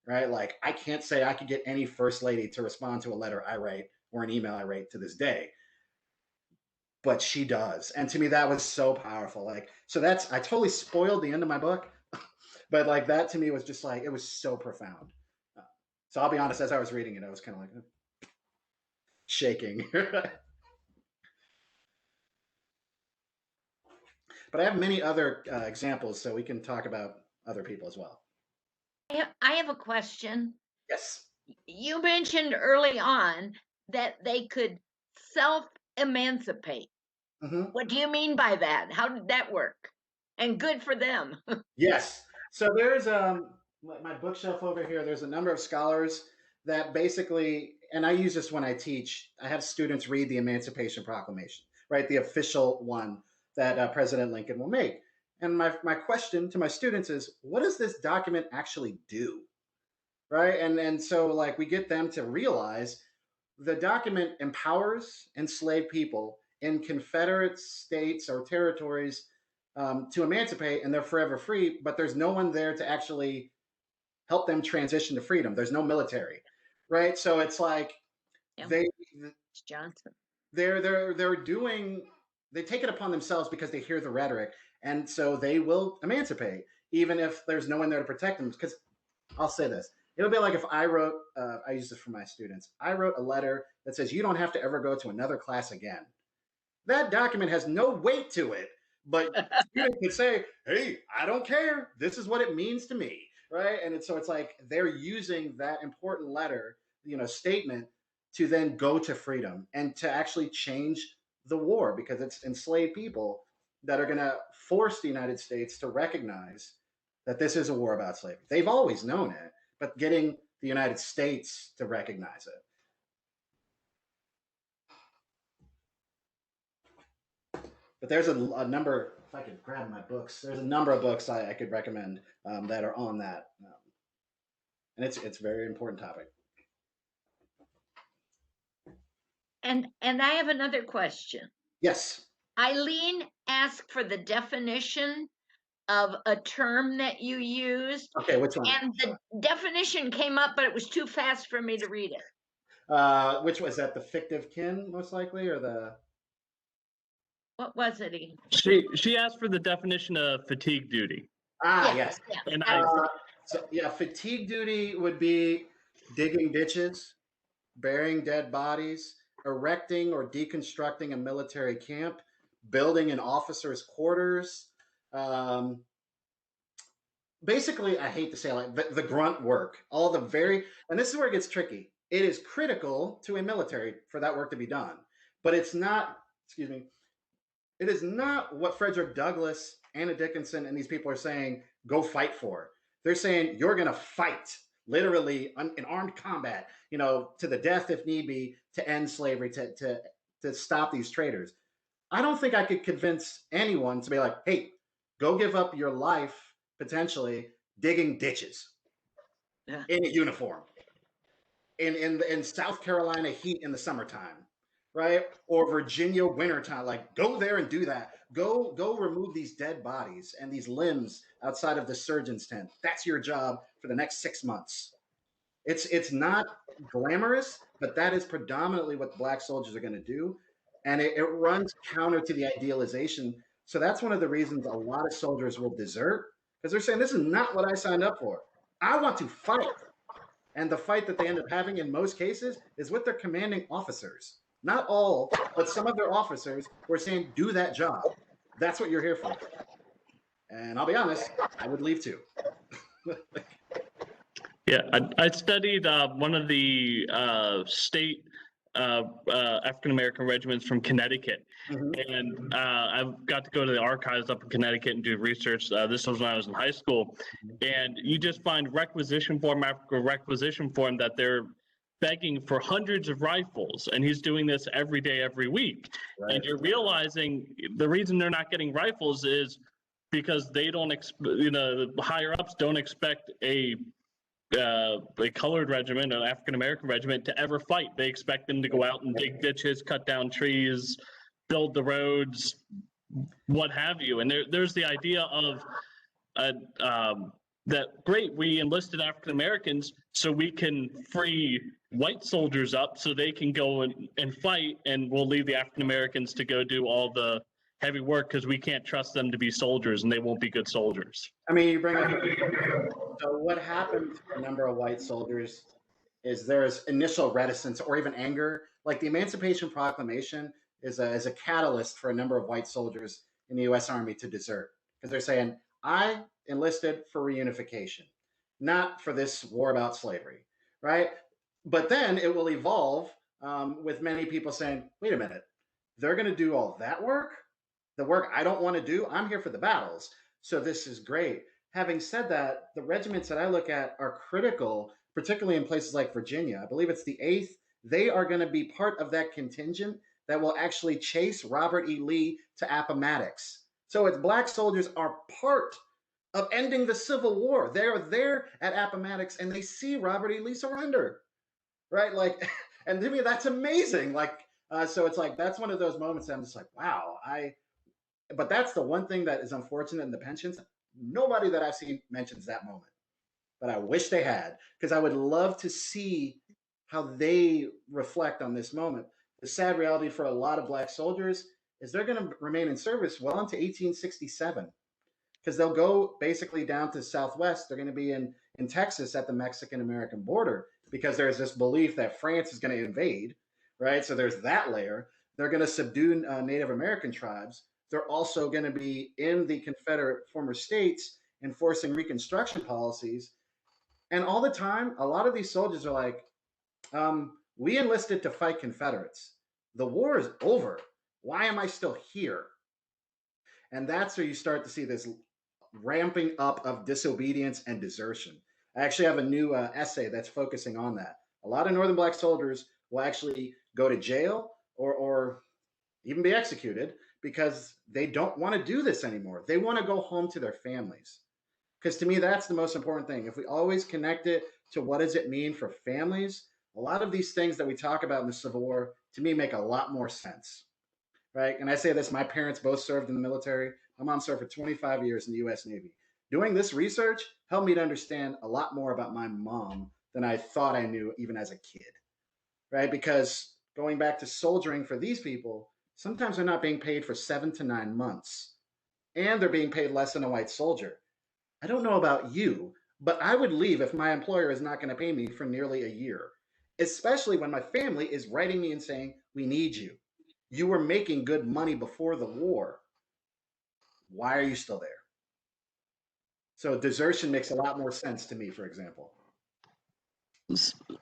right? Like, I can't say I could get any First Lady to respond to a letter I write or an email I write to this day. but she does. And to me, that was so powerful. Like, so that's, I totally spoiled the end of my book, but like that to me was just like, it was so profound. Uh, so I'll be honest, as I was reading it, I was kind of like shaking. But I have many other examples, so we can talk about other people as well. I have a question. Yes. You mentioned early on that they could self-emancipate. Hmm. What do you mean by that? How did that work? And good for them. Yes. So there's my bookshelf over here. There's a number of scholars that basically, and I use this when I teach. I have students read the Emancipation Proclamation, right, the official one that President Lincoln will make. And my question to my students is, what does this document actually do, right? And so like we get them to realize the document empowers enslaved people in Confederate states or territories to emancipate, and they're forever free. But there's no one there to actually help them transition to freedom. There's no military, right? So it's like Yeah. they Johnson. they're doing, they take it upon themselves because they hear the rhetoric, and so they will emancipate even if there's no one there to protect them. Because I'll say this. It would be like if I wrote, I use this for my students. I wrote a letter that says you don't have to ever go to another class again. That document has no weight to it, but students could say, hey, I don't care. This is what it means to me, right? And so it's like they're using that important letter, statement to then go to freedom and to actually change the war, because it's enslaved people that are going to force the United States to recognize that this is a war about slavery. They've always known it, but getting the United States to recognize it. But there's a number, if I could grab my books, there's a number of books I could recommend that are on that. And it's a very important topic. And I have another question. Yes. Eileen asked for the definition of a term that you used. Okay, which one? And the definition came up, but it was too fast for me to read it. Which was that, the fictive kin, most likely, or the? What was it again? She asked for the definition of fatigue duty. Yes. Yeah. And fatigue duty would be digging ditches, burying dead bodies, erecting or deconstructing a military camp, building an officer's quarters. Basically, I hate to say, like the grunt work, all the and this is where it gets tricky. It is critical to a military for that work to be done, but it's not, it is not what Frederick Douglass, Anna Dickinson, and these people are saying, go fight for. They're saying, you're going to fight, literally in armed combat, to the death if need be, to end slavery, to stop these traitors. I don't think I could convince anyone to be like, hey, go give up your life, potentially, digging ditches in a uniform in South Carolina heat in the summertime, right? Or Virginia wintertime. Like, go there and do that. Go remove these dead bodies and these limbs outside of the surgeon's tent. That's your job for the next 6 months. It's not glamorous, but that is predominantly what Black soldiers are going to do. And it runs counter to the idealization. So that's one of the reasons a lot of soldiers will desert, because they're saying, this is not what I signed up for. I want to fight. And the fight that they end up having in most cases is with their commanding officers. Not all, but some of their officers who are saying, do that job. That's what you're here for. And I'll be honest, I would leave too. Yeah, I studied one of the state African-American regiments from Connecticut. Mm-hmm. And I got to go to the archives up in Connecticut and do research. This was when I was in high school. And you just find requisition form after requisition form that they're begging for hundreds of rifles. And he's doing this every day, every week. Right. And you're realizing the reason they're not getting rifles is because they don't, the higher ups don't expect a colored regiment, an African-American regiment, to ever fight. They expect them to go out and dig ditches, cut down trees, build the roads, what have you. And there's the idea of that, great, we enlisted African-Americans, so we can free white soldiers up so they can go and fight, and we'll leave the African Americans to go do all the heavy work because we can't trust them to be soldiers and they won't be good soldiers. I mean, you bring up. So what happened to a number of white soldiers is there's initial reticence or even anger. Like the Emancipation Proclamation is a catalyst for a number of white soldiers in the U.S. Army to desert because they're saying, I enlisted for reunification, not for this war about slavery, right? But then it will evolve with many people saying, wait a minute, they're going to do all that work? The work I don't want to do? I'm here for the battles. So this is great. Having said that, the regiments that I look at are critical, particularly in places like Virginia. I believe it's the 8th. They are going to be part of that contingent that will actually chase Robert E. Lee to Appomattox. So it's black soldiers are part of ending the Civil War. They're there at Appomattox and they see Robert E. Lee surrender, right? Like, and to me, that's amazing. Like, so it's like, that's one of those moments that I'm just like, wow, but that's the one thing that is unfortunate in the pensions. Nobody that I've seen mentions that moment, but I wish they had, because I would love to see how they reflect on this moment. The sad reality for a lot of black soldiers is they're going to remain in service well into 1867, because they'll go basically down to Southwest. They're going to be in Texas at the Mexican-American border, because there's this belief that France is going to invade, right? So there's that layer. They're going to subdue Native American tribes. They're also going to be in the Confederate former states enforcing Reconstruction policies. And all the time, a lot of these soldiers are like, we enlisted to fight Confederates. The war is over. Why am I still here? And that's where you start to see this ramping up of disobedience and desertion. I actually have a new essay that's focusing on that. A lot of Northern Black soldiers will actually go to jail or even be executed because they don't want to do this anymore. They want to go home to their families. Because to me, that's the most important thing. If we always connect it to what does it mean for families, a lot of these things that we talk about in the Civil War, to me, make a lot more sense, right? And I say this, my parents both served in the military. My mom served for 25 years in the U.S. Navy. Doing this research helped me to understand a lot more about my mom than I thought I knew even as a kid, right? Because going back to soldiering for these people, sometimes they're not being paid for 7 to 9 months, and they're being paid less than a white soldier. I don't know about you, but I would leave if my employer is not going to pay me for nearly a year, especially when my family is writing me and saying, we need you. You were making good money before the war. Why are you still there? So desertion makes a lot more sense to me, for example.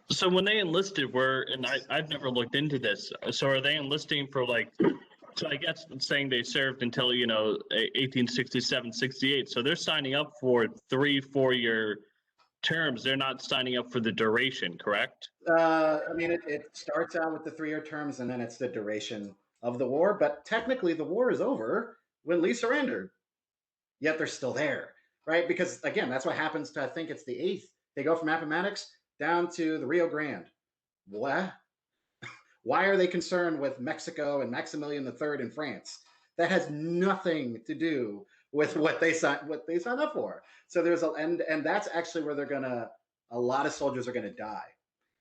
So when they enlisted, and I've never looked into this. So are they enlisting for like? So I guess saying they served until 1867, 68. So they're signing up for 3-4 year terms. They're not signing up for the duration, correct? I mean, it starts out with the 3-year terms, and then it's the duration of the war. But technically, the war is over when Lee surrendered. Yet they're still there, right? Because again, that's what happens to, I think it's the 8th. They go from Appomattox down to the Rio Grande. What? Why are they concerned with Mexico and Maximilian III in France? That has nothing to do with what they signed up for. So there's and that's actually where a lot of soldiers are gonna die,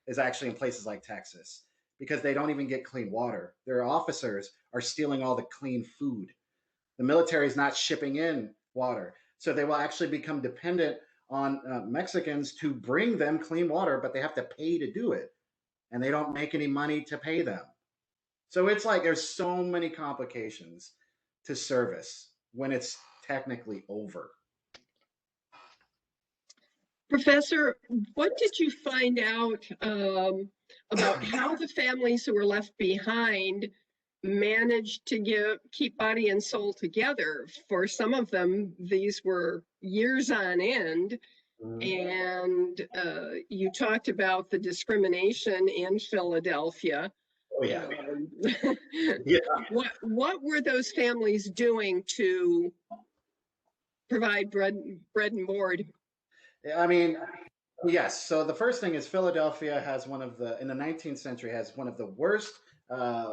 is actually in places like Texas, because they don't even get clean water. Their officers are stealing all the clean food. The military is not shipping in water. So they will actually become dependent on Mexicans to bring them clean water, but they have to pay to do it. And they don't make any money to pay them. So it's like there's so many complications to service when it's technically over. Professor, what did you find out about how the families who were left behind managed to keep body and soul together? For some of them, these were years on end. And you talked about the discrimination in Philadelphia. Oh yeah. Yeah. What were those families doing to provide bread and board? I mean, yes. So the first thing is Philadelphia has in the 19th century, has one of the worst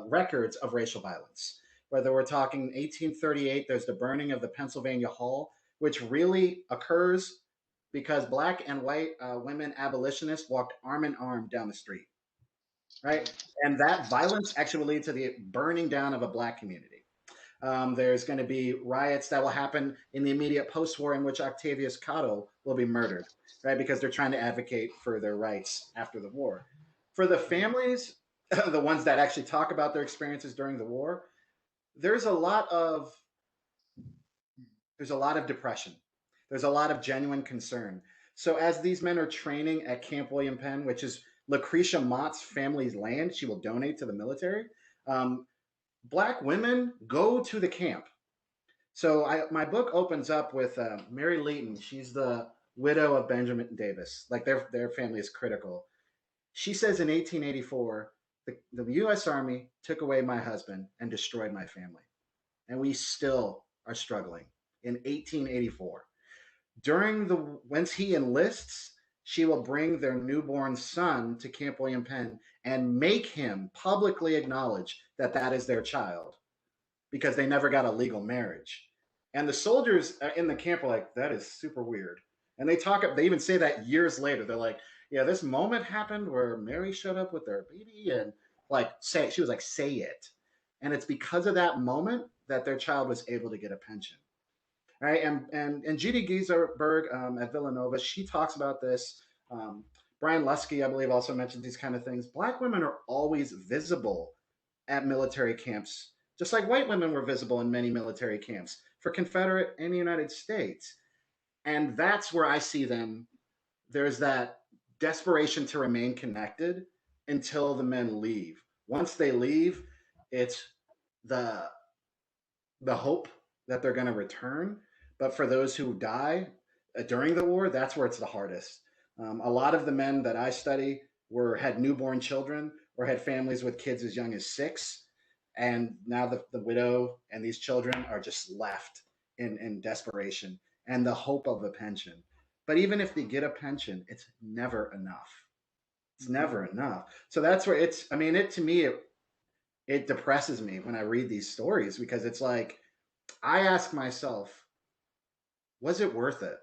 records of racial violence. Whether we're talking 1838, there's the burning of the Pennsylvania Hall, which really occurs because black and white women abolitionists walked arm in arm down the street, right? And that violence actually will lead to the burning down of a black community. There's going to be riots that will happen in the immediate post-war in which Octavius Cotto will be murdered, right? Because they're trying to advocate for their rights after the war. For the families, the ones that actually talk about their experiences during the war, there's a lot of depression. There's a lot of genuine concern. So as these men are training at Camp William Penn, which is Lucretia Mott's family's land, she will donate to the military. Um, Black women go to the camp. So my book opens up with Mary Leighton. She's the widow of Benjamin Davis. Like their family is critical. She says in 1884, the U.S. Army took away my husband and destroyed my family, and we still are struggling. In 1884, once he enlists, she will bring their newborn son to Camp William Penn and make him publicly acknowledge that that is their child because they never got a legal marriage. And the soldiers in the camp are like, that is super weird. And they even say that years later. They're like, yeah, this moment happened where Mary showed up with their baby and she was like, say it. And it's because of that moment that their child was able to get a pension. Right. And Judy Giesberg at Villanova, she talks about this. Brian Lusky, I believe, also mentions these kind of things. Black women are always visible at military camps, just like white women were visible in many military camps for Confederate and the United States. And that's where I see them. There's that desperation to remain connected until the men leave. Once they leave, it's the hope that they're going to return. But for those who die during the war, that's where it's the hardest. A lot of the men that I study had newborn children or had families with kids as young as 6. And now the widow and these children are just left in desperation and the hope of a pension. But even if they get a pension, it's never enough. It's never enough. So that's where to me, it depresses me when I read these stories because it's like, I ask myself, was it worth it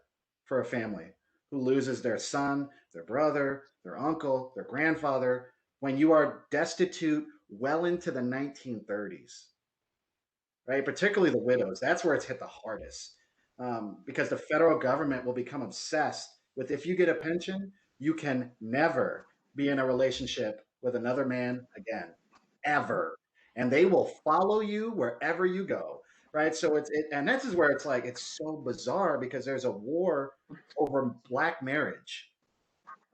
for a family who loses their son, their brother, their uncle, their grandfather, when you are destitute well into the 1930s, right? Particularly the widows. That's where it's hit the hardest because the federal government will become obsessed with if you get a pension, you can never be in a relationship with another man again, ever. And they will follow you wherever you go. Right. So and this is where it's like, it's so bizarre because there's a war over black marriage.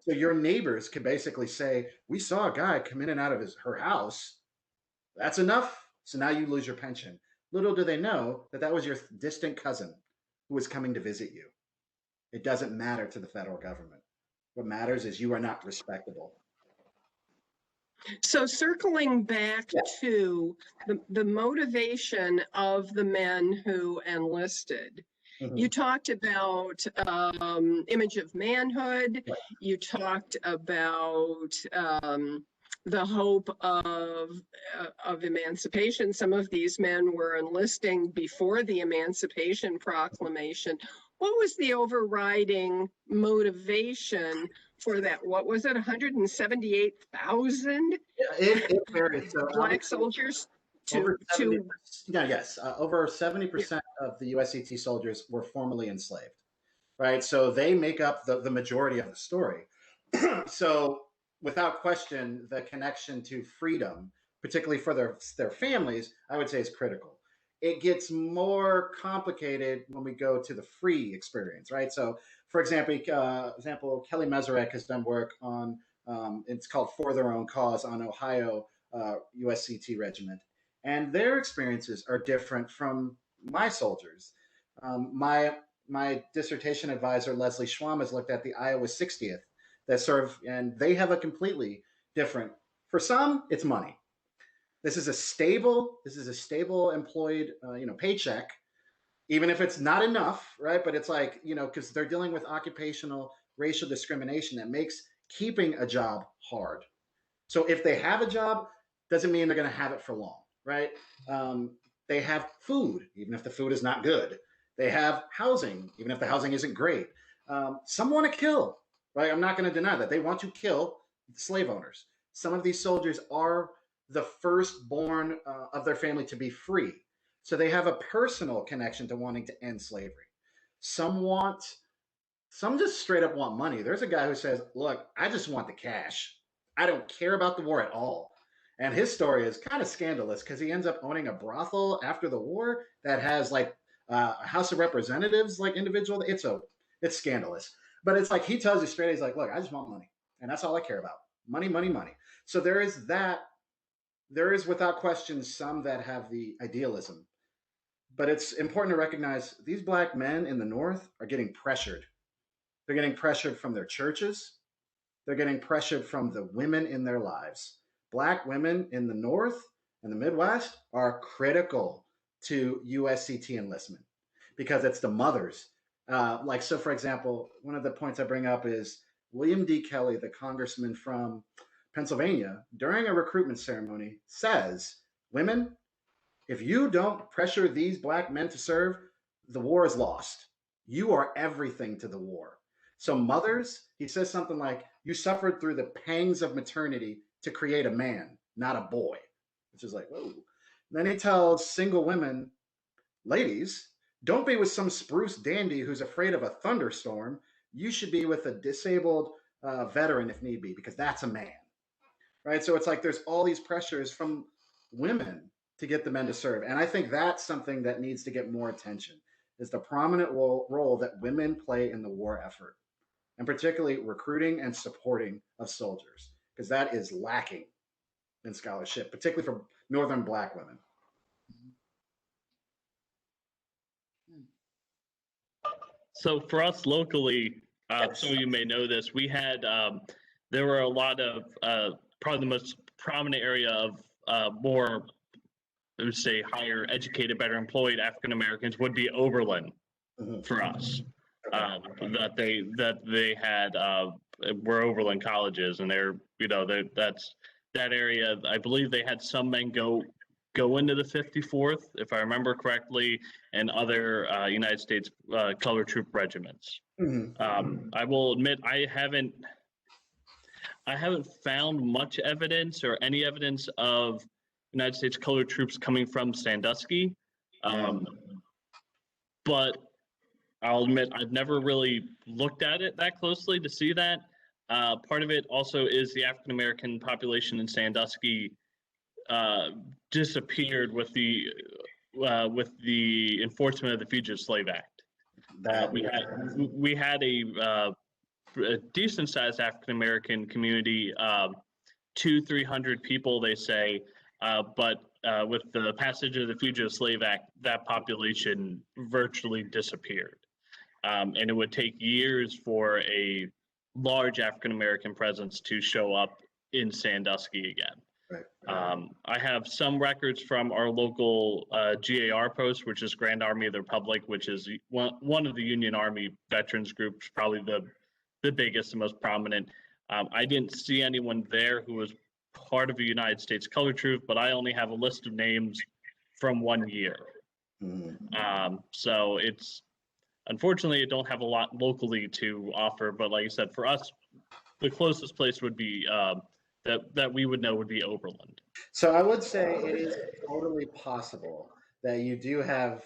So your neighbors can basically say, we saw a guy come in and out of her house. That's enough. So now you lose your pension. Little do they know that that was your distant cousin who was coming to visit you. It doesn't matter to the federal government. What matters is you are not respectable. So circling back to the motivation of the men who enlisted, you talked about image of manhood. You talked about the hope of emancipation. Some of these men were enlisting before the Emancipation Proclamation. What was the overriding motivation for that? What was it, 178,000 It varies. So black soldiers over 70% of the USCT soldiers were formerly enslaved, right? So they make up the majority of the story. So without question, the connection to freedom, particularly for their families, I would say is critical. It gets more complicated when we go to the free experience, right? So, for example, Kelly Meserek has done work on, it's called For Their Own Cause on Ohio USCT Regiment. And their experiences are different from my soldiers. My dissertation advisor, Leslie Schwam, has looked at the Iowa 60th that serve, and they have a completely different, for some, it's money. This is a stable employed, paycheck, even if it's not enough, right? But it's like, because they're dealing with occupational racial discrimination that makes keeping a job hard. So if they have a job, doesn't mean they're going to have it for long, right? They have food, even if the food is not good. They have housing, even if the housing isn't great. Some want to kill, right? I'm not going to deny that. They want to kill slave owners. Some of these soldiers are the firstborn of their family to be free. So they have a personal connection to wanting to end slavery. Some want, some just straight up want money. There's a guy who says, look, I just want the cash. I don't care about the war at all. And his story is kind of scandalous because he ends up owning a brothel after the war that has like a House of Representatives, like individual. It's scandalous. But it's like he tells you straight, he's like, look, I just want money. And that's all I care about. Money, money, money. So there is that. There is without question some that have the idealism. But it's important to recognize these black men in the North are getting pressured. They're getting pressured from their churches. They're getting pressured from the women in their lives. Black women in the North and the Midwest are critical to USCT enlistment because it's the mothers. So for example, one of the points I bring up is William D. Kelly, the congressman from Pennsylvania, during a recruitment ceremony says, women, if you don't pressure these black men to serve, the war is lost. You are everything to the war. So mothers, he says something like, you suffered through the pangs of maternity to create a man, not a boy, which is like, whoa. Then he tells single women, ladies, don't be with some spruce dandy who's afraid of a thunderstorm. You should be with a disabled veteran if need be, because that's a man, right? So it's like there's all these pressures from women to get the men to serve. And I think that's something that needs to get more attention, is the prominent role that women play in the war effort, and particularly recruiting and supporting of soldiers, because that is lacking in scholarship, particularly for Northern Black women. So for us locally, some of you may know this, we had, there were a lot of, probably the most prominent area of more, I would say, higher educated, better employed African Americans would be Oberlin for us. That they had were Oberlin colleges, and that's that area. I believe they had some men go into the 54th, if I remember correctly, and other United States color troop regiments. I will admit I haven't found much evidence or any evidence of United States color troops coming from Sandusky, but I'll admit I've never really looked at it that closely to see that. Part of it also is the African American population in Sandusky disappeared with the enforcement of the Fugitive Slave Act. We had a decent sized African American community, 200-300 people, they say, but with the passage of the Fugitive Slave Act, that population virtually disappeared. And it would take years for a large African American presence to show up in Sandusky again. Right. I have some records from our local GAR post, which is Grand Army of the Republic, which is one of the Union Army veterans groups, probably the biggest and most prominent. I didn't see anyone there who was part of a United States color troop, but I only have a list of names from 1 year. So it's, unfortunately, I don't have a lot locally to offer, but like I said, for us, the closest place would be that we would know would be Oberlin. So I would say it is totally possible that you do have,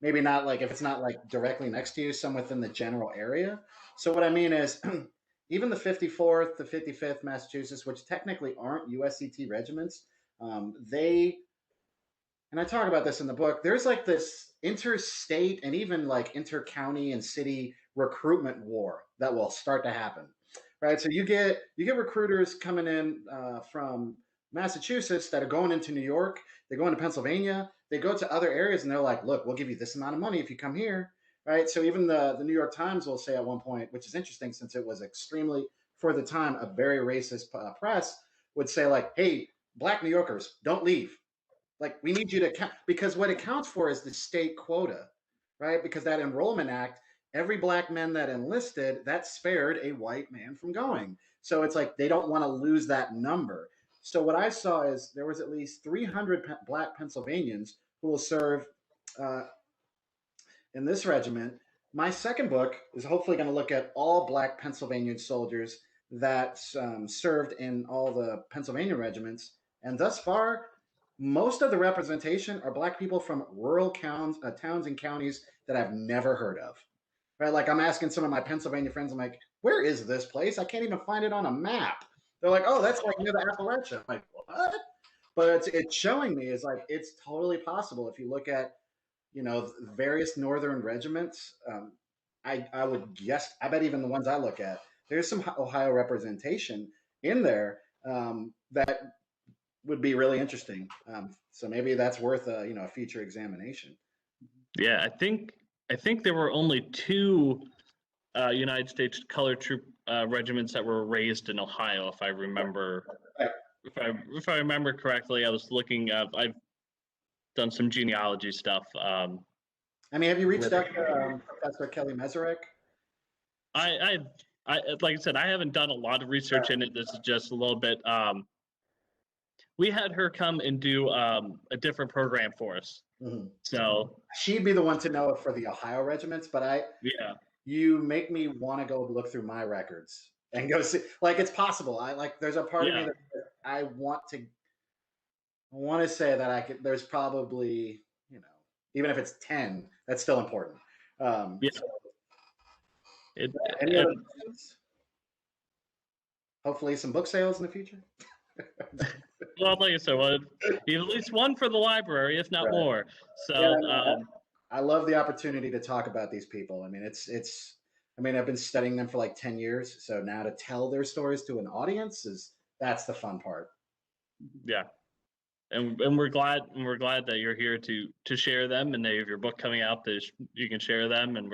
maybe not like, if it's not like directly next to you, some within the general area. So what I mean is, even the 54th, the 55th Massachusetts, which technically aren't USCT regiments, and I talk about this in the book, there's like this interstate and even like inter-county and city recruitment war that will start to happen, right? So you get recruiters coming in from Massachusetts that are going into New York, they go into Pennsylvania, they go to other areas, and they're like, look, we'll give you this amount of money if you come here, right? So even the New York Times will say at one point, which is interesting since it was extremely, for the time, a very racist press, would say like, hey, Black New Yorkers, don't leave. Like, we need you to count, because what it counts for is the state quota, right? Because that Enrollment Act, every Black man that enlisted, that spared a white man from going. So it's like they don't want to lose that number. So what I saw is there was at least 300 Black Pennsylvanians who will serve in this regiment. My second book is hopefully going to look at all Black Pennsylvania soldiers that served in all the Pennsylvania regiments. And thus far, most of the representation are Black people from rural towns and counties that I've never heard of. Right? Like I'm asking some of my Pennsylvania friends, I'm like, where is this place? I can't even find it on a map. They're like, oh, that's like near the Appalachia. I'm like, what? But it's showing me is like it's totally possible if you look at various northern regiments. I would guess, I bet even the ones I look at, there's some Ohio representation in there that would be really interesting. So maybe that's worth a future examination. Yeah, I think there were only two United States colored troop regiments that were raised in Ohio, if I remember. Right. If I remember correctly, I was looking up. I've done some genealogy stuff. I mean, have you reached out to Professor Kelly Meserek? I like I said, I haven't done a lot of research in it. This is just a little bit. We had her come and do a different program for us. Mm-hmm. So she'd be the one to know for the Ohio regiments, but you make me want to go look through my records and go see. Like it's possible. There's a part of me that I want to say that I could. There's probably even if it's 10, that's still important. Any other questions? Hopefully, some book sales in the future. Well, like I said, at least one for the library, if not more. So I love the opportunity to talk about these people. I mean, I've been studying them for like 10 years. So now to tell their stories to an audience that's the fun part. Yeah. And we're glad that you're here to share them, and they have your book coming out that you can share them. And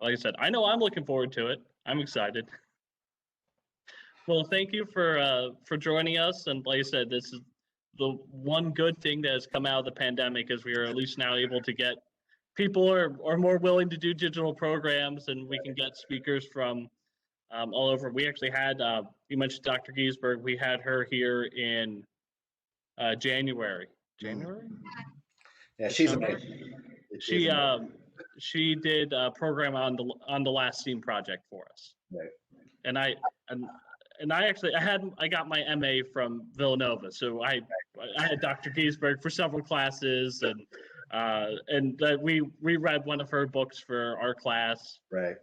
like I said, I know I'm looking forward to it. I'm excited. Well, thank you for joining us. And like I said, this is the one good thing that has come out of the pandemic is we are at least now able to get people are more willing to do digital programs, and we can get speakers from all over. We actually had you mentioned Dr. Giesberg. We had her here in January. Yeah, she's amazing. She did a program on the Last Scene project for us. Right. And I got my MA from Villanova, so I had Dr. Giesberg for several classes, and we read one of her books for our class. Right.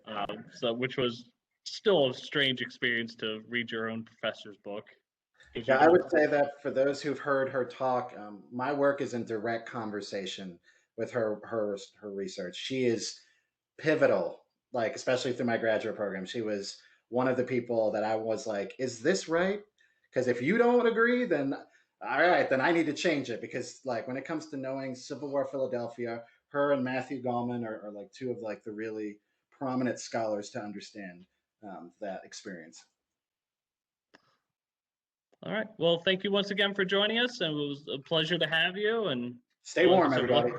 So which was still a strange experience to read your own professor's book. Yeah, I would say that for those who've heard her talk, my work is in direct conversation with her research. She is pivotal, like especially through my graduate program. She was one of the people that I was like, is this right? Because if you don't agree, then all right, then I need to change it. Because like when it comes to knowing Civil War Philadelphia, her and Matthew Gallman are like two of like the really prominent scholars to understand that experience. All right. Well, thank you once again for joining us, and it was a pleasure to have you. And stay warm, everybody.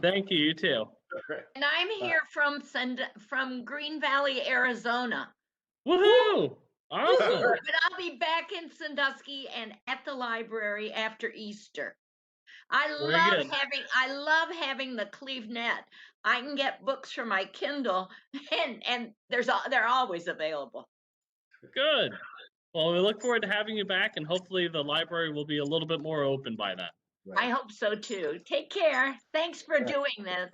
Thank you. You too. And I'm here from Green Valley, Arizona. Woohoo! Awesome. But I'll be back in Sandusky and at the library after Easter. I love having the CleveNet. I can get books for my Kindle, and they're always available. Good. Well, we look forward to having you back, and hopefully the library will be a little bit more open by then. Right. I hope so too. Take care. Thanks for doing this.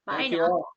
Bye Thank now. you all.